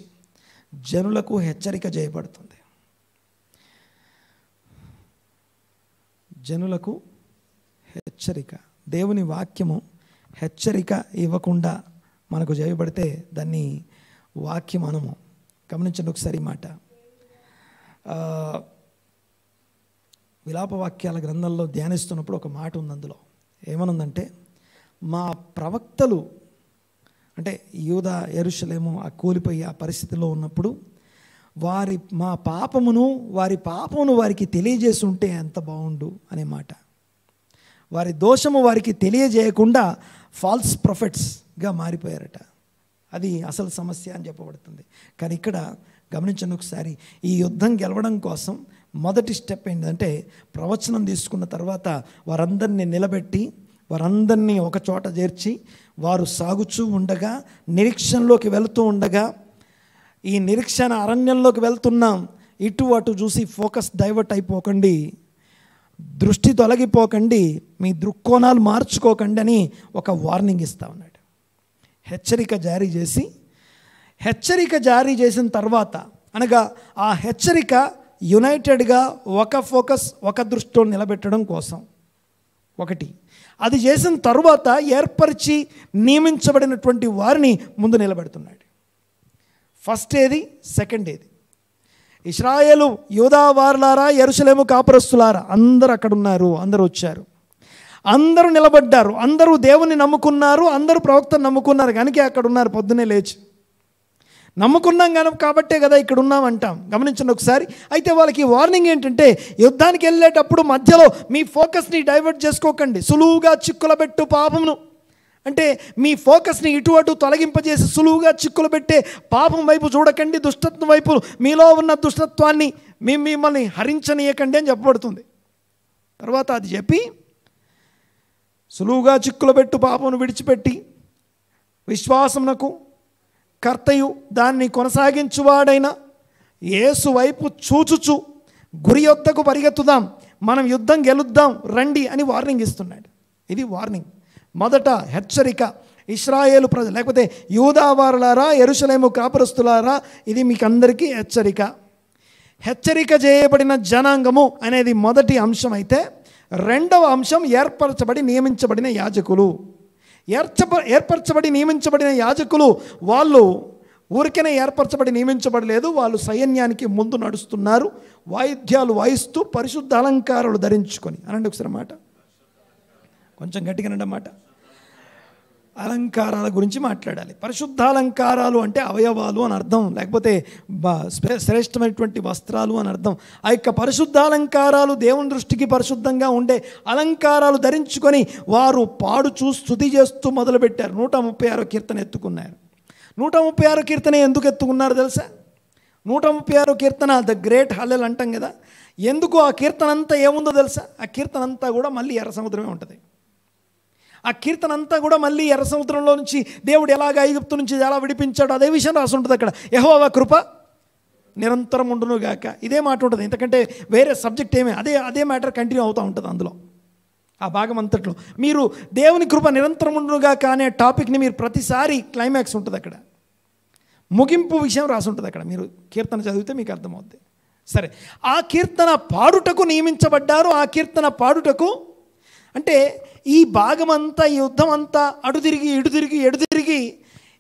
జనులకు హెచ్చరిక చేయబడుతుంది. జనులకు హెచ్చరిక. దేవుని వాక్యము హెచ్చరిక ఇవ్వకుండా మనకు చేయబడితే దాన్ని వాక్యం అనము. గమనించండి ఒకసారి మాట. విలాప వాక్యాల గ్రంథంలో ధ్యానిస్తున్నప్పుడు ఒక మాట ఉంది. అందులో ఏమనుందంటే, మా ప్రవక్తలు అంటే యూదా యెరూషలేము ఆ కూలిపోయి ఆ పరిస్థితిలో ఉన్నప్పుడు మా పాపమును వారికి తెలియజేసి ఉంటే ఎంత బాగుండు అనే మాట. వారి దోషము వారికి తెలియజేయకుండా ఫాల్స్ ప్రొఫెట్స్గా మారిపోయారట. అది అసలు సమస్య అని చెప్పబడుతుంది. కానీ ఇక్కడ గమనించండి ఒకసారి, ఈ యుద్ధం గెలవడం కోసం మొదటి స్టెప్ ఏంటంటే, ప్రవచనం తీసుకున్న తర్వాత వారందరినీ నిలబెట్టి వారందరినీ ఒక చోట చేర్చి వారు సాగుచూ ఉండగా, నిరీక్షణలోకి వెళుతూ ఉండగా, ఈ నిరీక్షణ అరణ్యంలోకి వెళ్తున్నాం, ఇటు అటు చూసి ఫోకస్ డైవర్ట్ అయిపోకండి, దృష్టి తొలగిపోకండి, మీ దృక్కోణాలు మార్చుకోకండి అని ఒక వార్నింగ్ ఇస్తా ఉన్నాడు. హెచ్చరిక జారీ చేసిన తర్వాత, అనగా ఆ హెచ్చరిక యునైటెడ్గా ఒక ఫోకస్ ఒక దృష్టిలో నిలబెట్టడం కోసం ఒకటి, అది చేసిన తరువాత ఏర్పరిచి నియమించబడినటువంటి వారిని ముందు నిలబెడుతున్నాడు. ఫస్ట్ ఏది, సెకండ్ ఏది? ఇశ్రాయేలు యూదా వారులారా, యెరూషలేము కాపురస్తులారా, అందరూ అక్కడ ఉన్నారు, అందరూ వచ్చారు, అందరూ నిలబడ్డారు, అందరూ దేవుని నమ్ముకున్నారు, అందరూ ప్రవక్తను నమ్ముకున్నారు. కనుక అక్కడ ఉన్నారు. పొద్దునే లేచి నమ్ముకున్నాం కాబట్టే కదా ఇక్కడ ఉన్నాం అంటాం. గమనించండి ఒకసారి. అయితే వాళ్ళకి వార్నింగ్ ఏంటంటే, యుద్ధానికి వెళ్ళేటప్పుడు మధ్యలో మీ ఫోకస్ని డైవర్ట్ చేసుకోకండి, సులువుగా చిక్కులబెట్టు పాపమును, అంటే మీ ఫోకస్ని ఇటు అటు తొలగింపజేసి సులువుగా చిక్కులు పెట్టే పాపం వైపు చూడకండి, దుష్టత్వం వైపు, మీలో ఉన్న దుష్టత్వాన్ని మిమ్మల్ని హరించనీయకండి అని చెప్పబడుతుంది. తర్వాత అది చెప్పి, సులువుగా చిక్కులు పెట్టు పాపమును విడిచిపెట్టి విశ్వాసమునకు కర్తయు దాన్ని కొనసాగించువాడైన యేసు వైపు చూచుచు గురి యొద్దకు పరిగెత్తుదాం, మనం యుద్ధం గెలుద్దాం రండి అని వార్నింగ్ ఇస్తున్నాడు. ఇది వార్నింగ్. మొదట హెచ్చరిక, ఇశ్రాయేలు ప్రజలు లేకపోతే యూదా వారులారా, యెరూషలేము కాపురస్తులారా, ఇది మీకు అందరికీ హెచ్చరిక చేయబడిన జనాంగము అనేది మొదటి అంశం. అయితే రెండవ అంశం ఏర్పరచబడి నియమించబడిన యాజకులు. ఏర్పరచబడి నియమించబడిన యాజకులు వాళ్ళు ఊరికనే ఏర్పరచబడి నియమించబడలేదు, వాళ్ళు సైన్యానికి ముందు నడుస్తున్నారు, వాయిద్యాలు వాయిస్తూ పరిశుద్ధ అలంకారాలు ధరించుకొని. అనండి ఒకసారి మాట, కొంచెం గట్టిగా అన్నమాట. అలంకారాల గురించి మాట్లాడాలి. పరిశుద్ధాలంకారాలు అంటే అవయవాలు అని అర్థం, లేకపోతే శ్రేష్టమైనటువంటి వస్త్రాలు అని అర్థం. ఆ యొక్క పరిశుద్ధాలంకారాలు దేవుని దృష్టికి పరిశుద్ధంగా ఉండే అలంకారాలు ధరించుకొని వారు పాడుచూ స్తుతి చేస్తూ మొదలుపెట్టారు. 136 కీర్తన ఎత్తుకున్నారు. 136 కీర్తన ఎందుకు ఎత్తుకున్నారు తెలుసా? 136 కీర్తన ద గ్రేట్ హల్లెల్ అంటాం కదా. ఎందుకు ఆ కీర్తన అంతా ఏముందో తెలుసా? ఆ కీర్తన అంతా కూడా మళ్ళీ ఎర్ర సముద్రమే ఉంటుంది. ఆ కీర్తన అంతా కూడా మళ్ళీ ఎర్ర సముద్రంలో నుంచి దేవుడు ఎలాగ ఐగుప్తు నుంచి ఎలా విడిపించాడో అదే విషయం రాసి ఉంటుంది అక్కడ. యెహోవా కృప నిరంతరం ఉండును గాక, ఇదే మాట ఉంటుంది. ఎందుకంటే వేరే సబ్జెక్ట్ ఏమే, అదే మ్యాటర్ కంటిన్యూ అవుతూ ఉంటుంది అందులో. ఆ భాగం అంతట్లో మీరు దేవుని కృప నిరంతరం ఉండును గాక అనే టాపిక్ని మీరు ప్రతిసారి క్లైమాక్స్ ఉంటుంది అక్కడ, ముగింపు విషయం రాసి ఉంటుంది అక్కడ. మీరు కీర్తన చదివితే మీకు అర్థమవుద్ది. సరే, ఆ కీర్తన పాడుటకు నియమించబడ్డారు. ఆ కీర్తన పాడుటకు అంటే ఈ భాగమంతా, ఈ యుద్ధం అంతా అటు తిరిగి ఇటు తిరిగి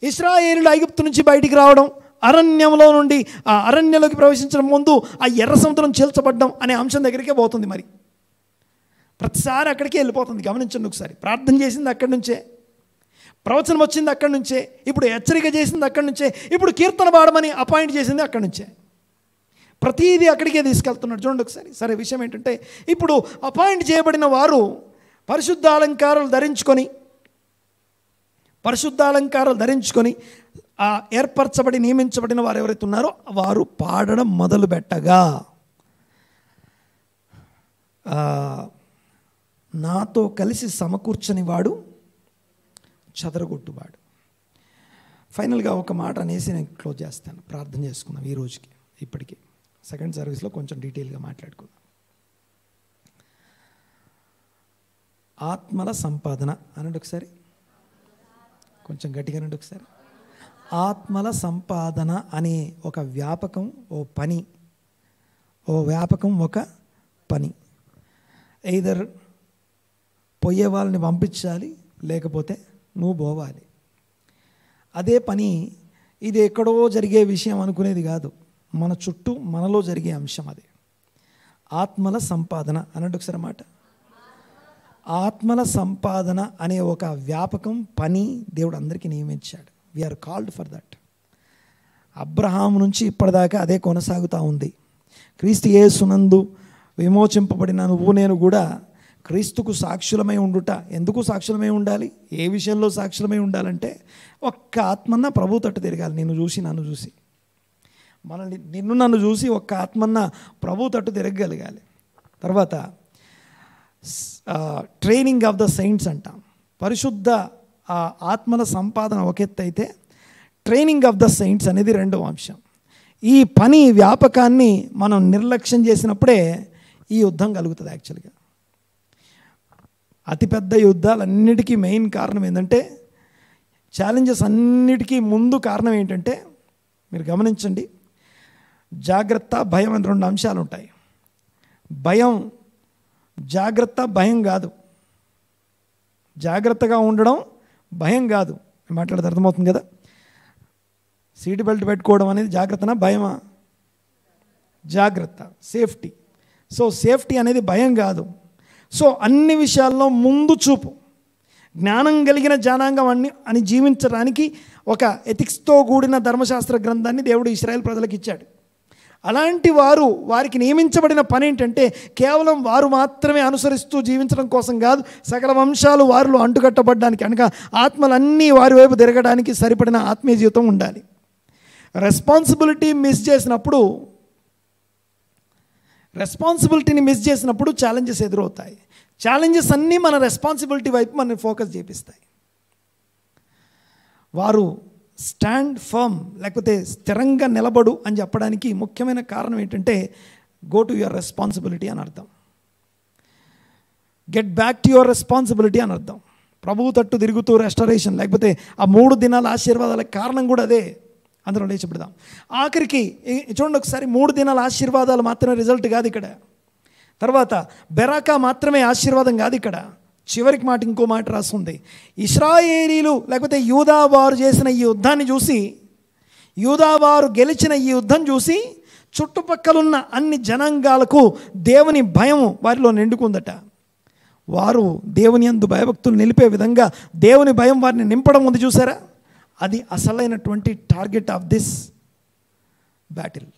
ఇశ్రాయేలులు ఐగుప్తు నుంచి బయటికి రావడం, అరణ్యంలో నుండి ఆ అరణ్యంలోకి ప్రవేశించడం, ముందు ఆ ఎర్ర సముద్రం చీల్చబడ్డం అనే అంశం దగ్గరికే పోతుంది. మరి ప్రతిసారి అక్కడికే వెళ్ళిపోతుంది. గమనించండి ఒకసారి. ప్రార్థన చేసింది అక్కడి నుంచే, ప్రవచనం వచ్చింది అక్కడి నుంచే, ఇప్పుడు హెచ్చరిక చేసింది అక్కడి నుంచే, ఇప్పుడు కీర్తన పాడమని అపాయింట్ చేసింది అక్కడి నుంచే. ప్రతిదీ అక్కడికే తీసుకెళ్తున్నాడు. చూడండి ఒకసారి. సరే, విషయం ఏంటంటే, ఇప్పుడు అపాయింట్ చేయబడిన వారు పరిశుద్ధాలంకారాలు ధరించుకొని ఆ ఏర్పరచబడి నియమించబడిన వారు ఎవరైతే ఉన్నారో వారు పాడడం మొదలు పెట్టగా, నాతో కలిసి సమకూర్చని వాడు చెదరగొట్టువాడు. ఫైనల్గా ఒక మాట అనేసి నేను క్లోజ్ చేస్తాను. ప్రార్థన చేసుకుందాం ఈ రోజుకి. ఇప్పటికీ సెకండ్ సర్వీస్లో కొంచెం డీటెయిల్గా మాట్లాడుకుందాం. ఆత్మల సంపాదన అనండి ఒకసారి, కొంచెం గట్టిగా అనండి ఒకసారి. ఆత్మల సంపాదన అనే ఒక వ్యాపకం, ఒక పని. ఎయిదర్ పోయే వాళ్ళని పంపించాలి, లేకపోతే నువ్వు పోవాలి. అదే పని. ఇది ఎక్కడో జరిగే విషయం అనుకునేది కాదు, మన చుట్టూ మనలో జరిగే అంశం అది. ఆత్మల సంపాదన అన్నట్టు ఒకసారి మాట. ఆత్మల సంపాదన అనే ఒక వ్యాపకం పని దేవుడు అందరికీ నియమించాడు. We are called for that. Abraham నుంచి ఇప్పటిదాకా అదే కొనసాగుతూ ఉంది. క్రీస్తు యేసునందు విమోచింపబడిన నువ్వు నేను కూడా క్రీస్తుకు సాక్షులమై ఉండుట. ఎందుకు సాక్షులమై ఉండాలి? ఏ విషయంలో సాక్షులమై ఉండాలంటే ఒక్క ఆత్మన్న ప్రభు తట్టు తిరగాలి. నిన్ను చూసి నన్ను చూసి, మనల్ని నిన్ను నన్ను చూసి ఒక్క ఆత్మన్న ప్రభు తట్టు తిరగగలగాలి. తర్వాత ట్రైనింగ్ ఆఫ్ ద సెయింట్స్ అంటాం. పరిశుద్ధ ఆత్మల సంపాదన ఒక ఎత్తు అయితే, ట్రైనింగ్ ఆఫ్ ద సెయింట్స్ అనేది రెండవ అంశం. ఈ పని వ్యాపకాన్ని మనం నిర్లక్ష్యం చేసినప్పుడే ఈ యుద్ధం కలుగుతుంది. యాక్చువల్గా అతిపెద్ద యుద్ధాలన్నిటికీ మెయిన్ కారణం ఏంటంటే, ఛాలెంజెస్ అన్నిటికీ ముందు కారణం ఏంటంటే, మీరు గమనించండి, జాగ్రత్త, భయం అని రెండు అంశాలు ఉంటాయి. భయం, జాగ్రత్త భయం కాదు. జాగ్రత్తగా ఉండడం భయం కాదు. మాట్లాడితే అర్థమవుతుంది కదా. సీట్ బెల్ట్ పెట్టుకోవడం అనేది జాగ్రత్తనా భయమా? జాగ్రత్త, సేఫ్టీ. సో సేఫ్టీ అనేది భయం కాదు. సో అన్ని విషయాల్లో ముందు చూపు, జ్ఞానం కలిగిన జనాంగం అని జీవించడానికి ఒక ఎథిక్స్తో కూడిన ధర్మశాస్త్ర గ్రంథాన్ని దేవుడు ఇశ్రాయేల్ ప్రజలకు ఇచ్చాడు. అలాంటి వారికి నియమించబడిన పని ఏంటంటే, కేవలం వారు మాత్రమే అనుసరిస్తూ జీవించడం కోసం కాదు, సకల వంశాలు వారిలో అంటుకట్టబడ్డానికి, అనగా ఆత్మలన్నీ వారి వైపు తిరగడానికి సరిపడిన ఆత్మీయ జీవితం ఉండాలి. రెస్పాన్సిబిలిటీని మిస్ చేసినప్పుడు ఛాలెంజెస్ ఎదురవుతాయి. ఛాలెంజెస్ అన్నీ మన రెస్పాన్సిబిలిటీ వైపు మనం ఫోకస్ చేపిస్తాయి. వారు స్టాండ్ ఫర్మ్, లేకపోతే స్థిరంగా నిలబడు అని చెప్పడానికి ముఖ్యమైన కారణం ఏంటంటే, గో టు యువర్ రెస్పాన్సిబిలిటీ అని అర్థం. Get back to your responsibility అని అర్థం. ప్రభువు తట్టు తిరుగుతూ రెస్టరేషన్, లేకపోతే ఆ 3 దినాల ఆశీర్వాదాలకు కారణం కూడా అదే. అందరం లేచి పెడదాం. ఆఖరికి చూడండి ఒకసారి, 3 దినాల ఆశీర్వాదాలు మాత్రమే రిజల్ట్ కాదు ఇక్కడ. తర్వాత బెరాకా మాత్రమే ఆశీర్వాదం కాదు ఇక్కడ. చివరికి మాట, ఇంకో మాట రాస్తుంది. ఇశ్రాయేలీలు లేకపోతే యూదావారు చేసిన ఈ యుద్ధాన్ని చూసి, యూదావారు గెలిచిన ఈ యుద్ధం చూసి చుట్టుపక్కలున్న అన్ని జనాంగాలకు దేవుని భయం వారిలో నిండుకుందట. వారు దేవుని యందు భయభక్తులు నిలిపే విధంగా దేవుని భయం వారిని నింపడం ఉంది. చూసారా? అది అసలైనటువంటి టార్గెట్ ఆఫ్ దిస్ బ్యాటిల్.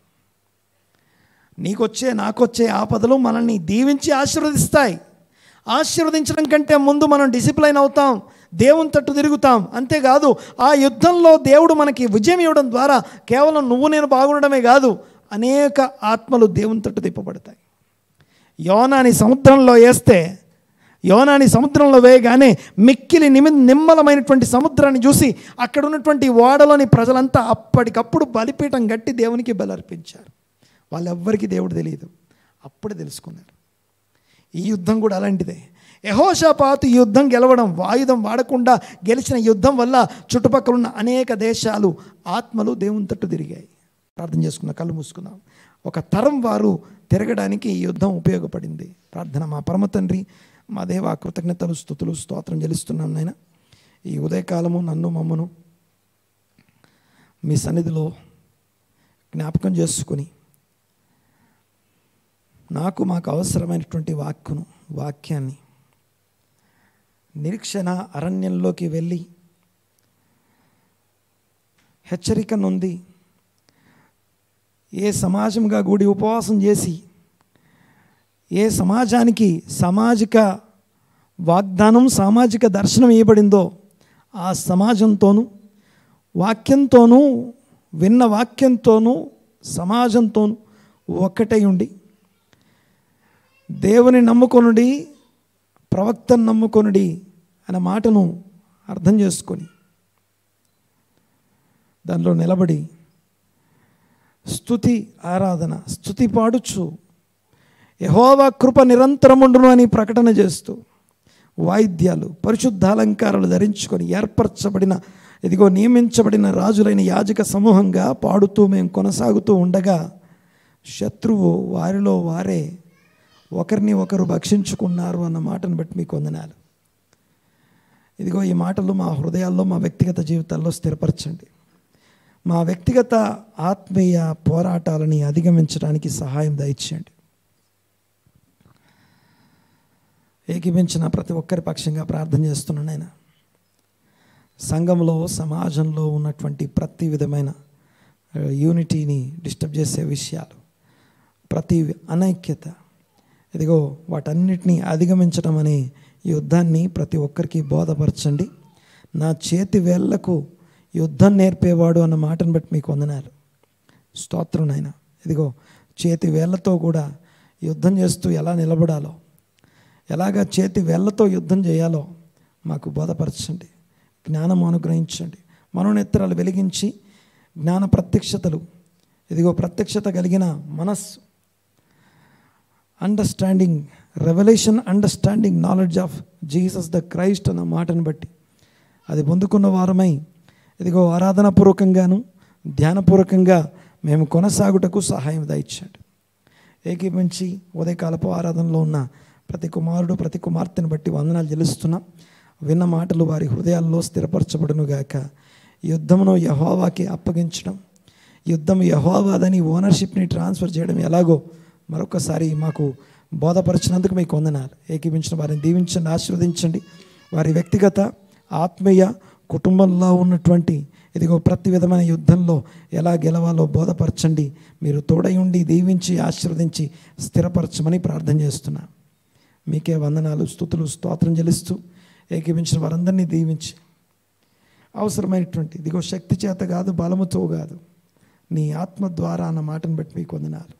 నీకొచ్చే నాకొచ్చే ఆపదలు మనల్ని దీవించి ఆశీర్వదిస్తాయి. ఆశీర్వదించడం కంటే ముందు మనం డిసిప్లైన్ అవుతాం, దేవుని తట్టు తిరుగుతాం. అంతేకాదు, ఆ యుద్ధంలో దేవుడు మనకి విజయం ఇవ్వడం ద్వారా కేవలం నువ్వు నేను బాగుండడమే కాదు, అనేక ఆత్మలు దేవుని తట్టు తిప్పబడతాయి. యోనాని సముద్రంలో వేయగానే మిక్కిలి నిమ్మలమైనటువంటి సముద్రాన్ని చూసి అక్కడ ఉన్నటువంటి ఓడలోని ప్రజలంతా అప్పటికప్పుడు బలిపీఠం కట్టి దేవునికి బలర్పించారు. వాళ్ళెవ్వరికీ దేవుడు తెలియదు, అప్పుడే తెలుసుకున్నారు. ఈ యుద్ధం కూడా అలాంటిదే. యెహోషాపాతు ఈ యుద్ధం గెలవడం, ఆయుధం వాడకుండా గెలిచిన యుద్ధం వల్ల చుట్టుపక్కల ఉన్న అనేక దేశాలు ఆత్మలు దేవుని తట్టు తిరిగాయి. ప్రార్థన చేసుకున్నాం, కళ్ళు మూసుకుందాం. ఒక తరం వారు తిరగడానికి ఈ యుద్ధం ఉపయోగపడింది. ప్రార్థన. మా పరమ తండ్రి, మా దేవ, కృతజ్ఞతలు, స్తుతులు, స్తోత్రం చెల్లిస్తున్నాం నాయన. ఈ ఉదయకాలము నన్ను మమ్మను మీ సన్నిధిలో జ్ఞాపకం చేసుకుని, మాకు అవసరమైనటువంటి వాక్యాన్ని నిరీక్షణ అరణ్యంలోకి వెళ్ళి హెచ్చరిక నొంది ఏ సమాజంగా కూడి ఉపవాసం చేసి ఏ సమాజానికి సామాజిక వాగ్దానం, సామాజిక దర్శనం ఇవ్వబడిందో ఆ సమాజంతోనూ, వాక్యంతోనూ, విన్న వాక్యంతోనూ, సమాజంతోనూ ఒక్కటై ఉండి, దేవుని నమ్ముకొనుడి, ప్రవక్తను నమ్ముకొనుడి అనే మాటను అర్థం చేసుకొని దానిలో నిలబడి స్తుతి ఆరాధన, స్తుతి పాడుచు యెహోవా కృప నిరంతరముండును అని ప్రకటన చేస్తూ, వాయిద్యాలు, పరిశుద్ధ అలంకారాలు ధరించుకొని ఏర్పరచబడిన, ఇదిగో నియమించబడిన రాజులైన యాజక సమూహంగా పాడుతూ మేము కొనసాగుతూ ఉండగా, శత్రువు వారిలో వారే ఒకరిని ఒకరు భక్షించుకున్నారు అన్న మాటను బట్టి మీకు వందనాలు. ఇదిగో ఈ మాటలు మా హృదయాల్లో, మా వ్యక్తిగత జీవితాల్లో స్థిరపరచండి. మా వ్యక్తిగత ఆత్మీయ పోరాటాలని అధిగమించడానికి సహాయం దయచేయండి. ఏకీపించిన ప్రతి ఒక్కరి పక్షంగా ప్రార్థన చేస్తున్నాను. నేను సంఘంలో, సమాజంలో ఉన్నటువంటి ప్రతి విధమైన యూనిటీని డిస్టర్బ్ చేసే విషయాలు, ప్రతి అనైక్యత, ఇదిగో వాటన్నిటినీ అధిగమించడం అనే యుద్ధాన్ని ప్రతి ఒక్కరికి బోధపరచండి. నా చేతి వేళ్లకు యుద్ధం నేర్పేవాడు అన్న మాటను బట్టి మీకు వందనాలు, స్తోత్రం నాయన. ఇదిగో చేతి వేళ్లతో కూడా యుద్ధం చేస్తూ ఎలా నిలబడాలో, ఎలాగ చేతి వేళ్లతో యుద్ధం చేయాలో మాకు బోధపరచండి, జ్ఞానం అనుగ్రహించండి. మనోనేత్రాలు వెలిగించి జ్ఞాన ప్రత్యక్షతలు, ఇదిగో ప్రత్యక్షత కలిగిన మనస్సు, understanding, revolution, understanding knowledge of Jesus the Christ అన్న మాటను బట్టి అది పొందుకున్న వారమై ఇదిగో ఆరాధనాపూర్వకంగాను ధ్యానపూర్వకంగా మేము కొనసాగుటకు సహాయం దయచేయండి. ఏకీపించి ఉదయకాలపు ఆరాధనలో ఉన్న ప్రతి కుమారుడు, ప్రతి కుమార్తెను బట్టి వందనాలు చెల్లిస్తున్నాం. విన్న మాటలు వారి హృదయాల్లో స్థిరపరచబడును గాక. యుద్ధమును యెహోవాకి అప్పగించడం, యుద్ధం యెహోవాదని ఓనర్షిప్ని ట్రాన్స్ఫర్ చేయడం ఎలాగో మరొకసారి మాకు బోధపరిచినందుకు మీకు వందనాలు. ఏకీపించిన వారిని దీవించండి, ఆశీర్వదించండి. వారి వ్యక్తిగత, ఆత్మీయ, కుటుంబంలో ఉన్నటువంటి ఇదిగో ప్రతి విధమైన యుద్ధంలో ఎలా గెలవాలో బోధపరచండి. మీరు తోడై ఉండి దీవించి ఆశీర్వదించి స్థిరపరచమని ప్రార్థన చేస్తున్నా. మీకే వందనాలు, స్తుతులు, స్తోత్రం చెల్లిస్తూ ఏకీపించిన వారందరినీ దీవించి అవసరమైనటువంటి ఇదిగో శక్తి చేత కాదు, బలముతో కాదు, నీ ఆత్మ ద్వారా అన్న మాటను బట్టి మీకు వందనాలు.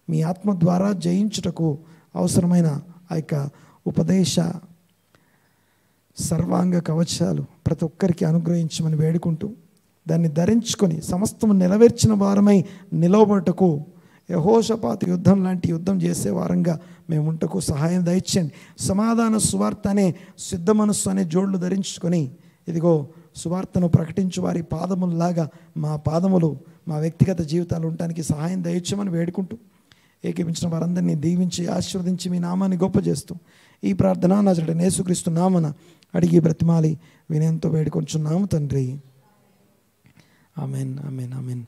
మీ ఆత్మ ద్వారా జయించుటకు అవసరమైన ఆ యొక్క ఉపదేశ సర్వాంగ కవచాలు ప్రతి ఒక్కరికి అనుగ్రహించమని వేడుకుంటూ దాన్ని ధరించుకొని సమస్తము నెరవేర్చిన వారమై నిలవబడటకు యెహోషాపాతు యుద్ధం లాంటి యుద్ధం చేసే వారంగా మేము ఉంటకు సహాయం దయచేయండి. సమాధాన సువార్త అనే సిద్ధ మనస్సు అనే జోళ్ళు ధరించుకొని ఇదిగో సువార్తను ప్రకటించు వారి పాదముల్లాగా మా పాదములు మా వ్యక్తిగత జీవితాలు ఉండటానికి సహాయం దయచేయమని వేడుకుంటూ ఏకీపించిన వారందరినీ దీవించి ఆశీర్వదించి మీ నామాన్ని గొప్ప చేస్తూ ఈ ప్రార్థన నజరేయుడైన యేసుక్రీస్తు నామమున అడిగి బ్రతిమాలి వినయంతో వేడుకొంచున్నాము తండ్రి. Amen, amen, amen.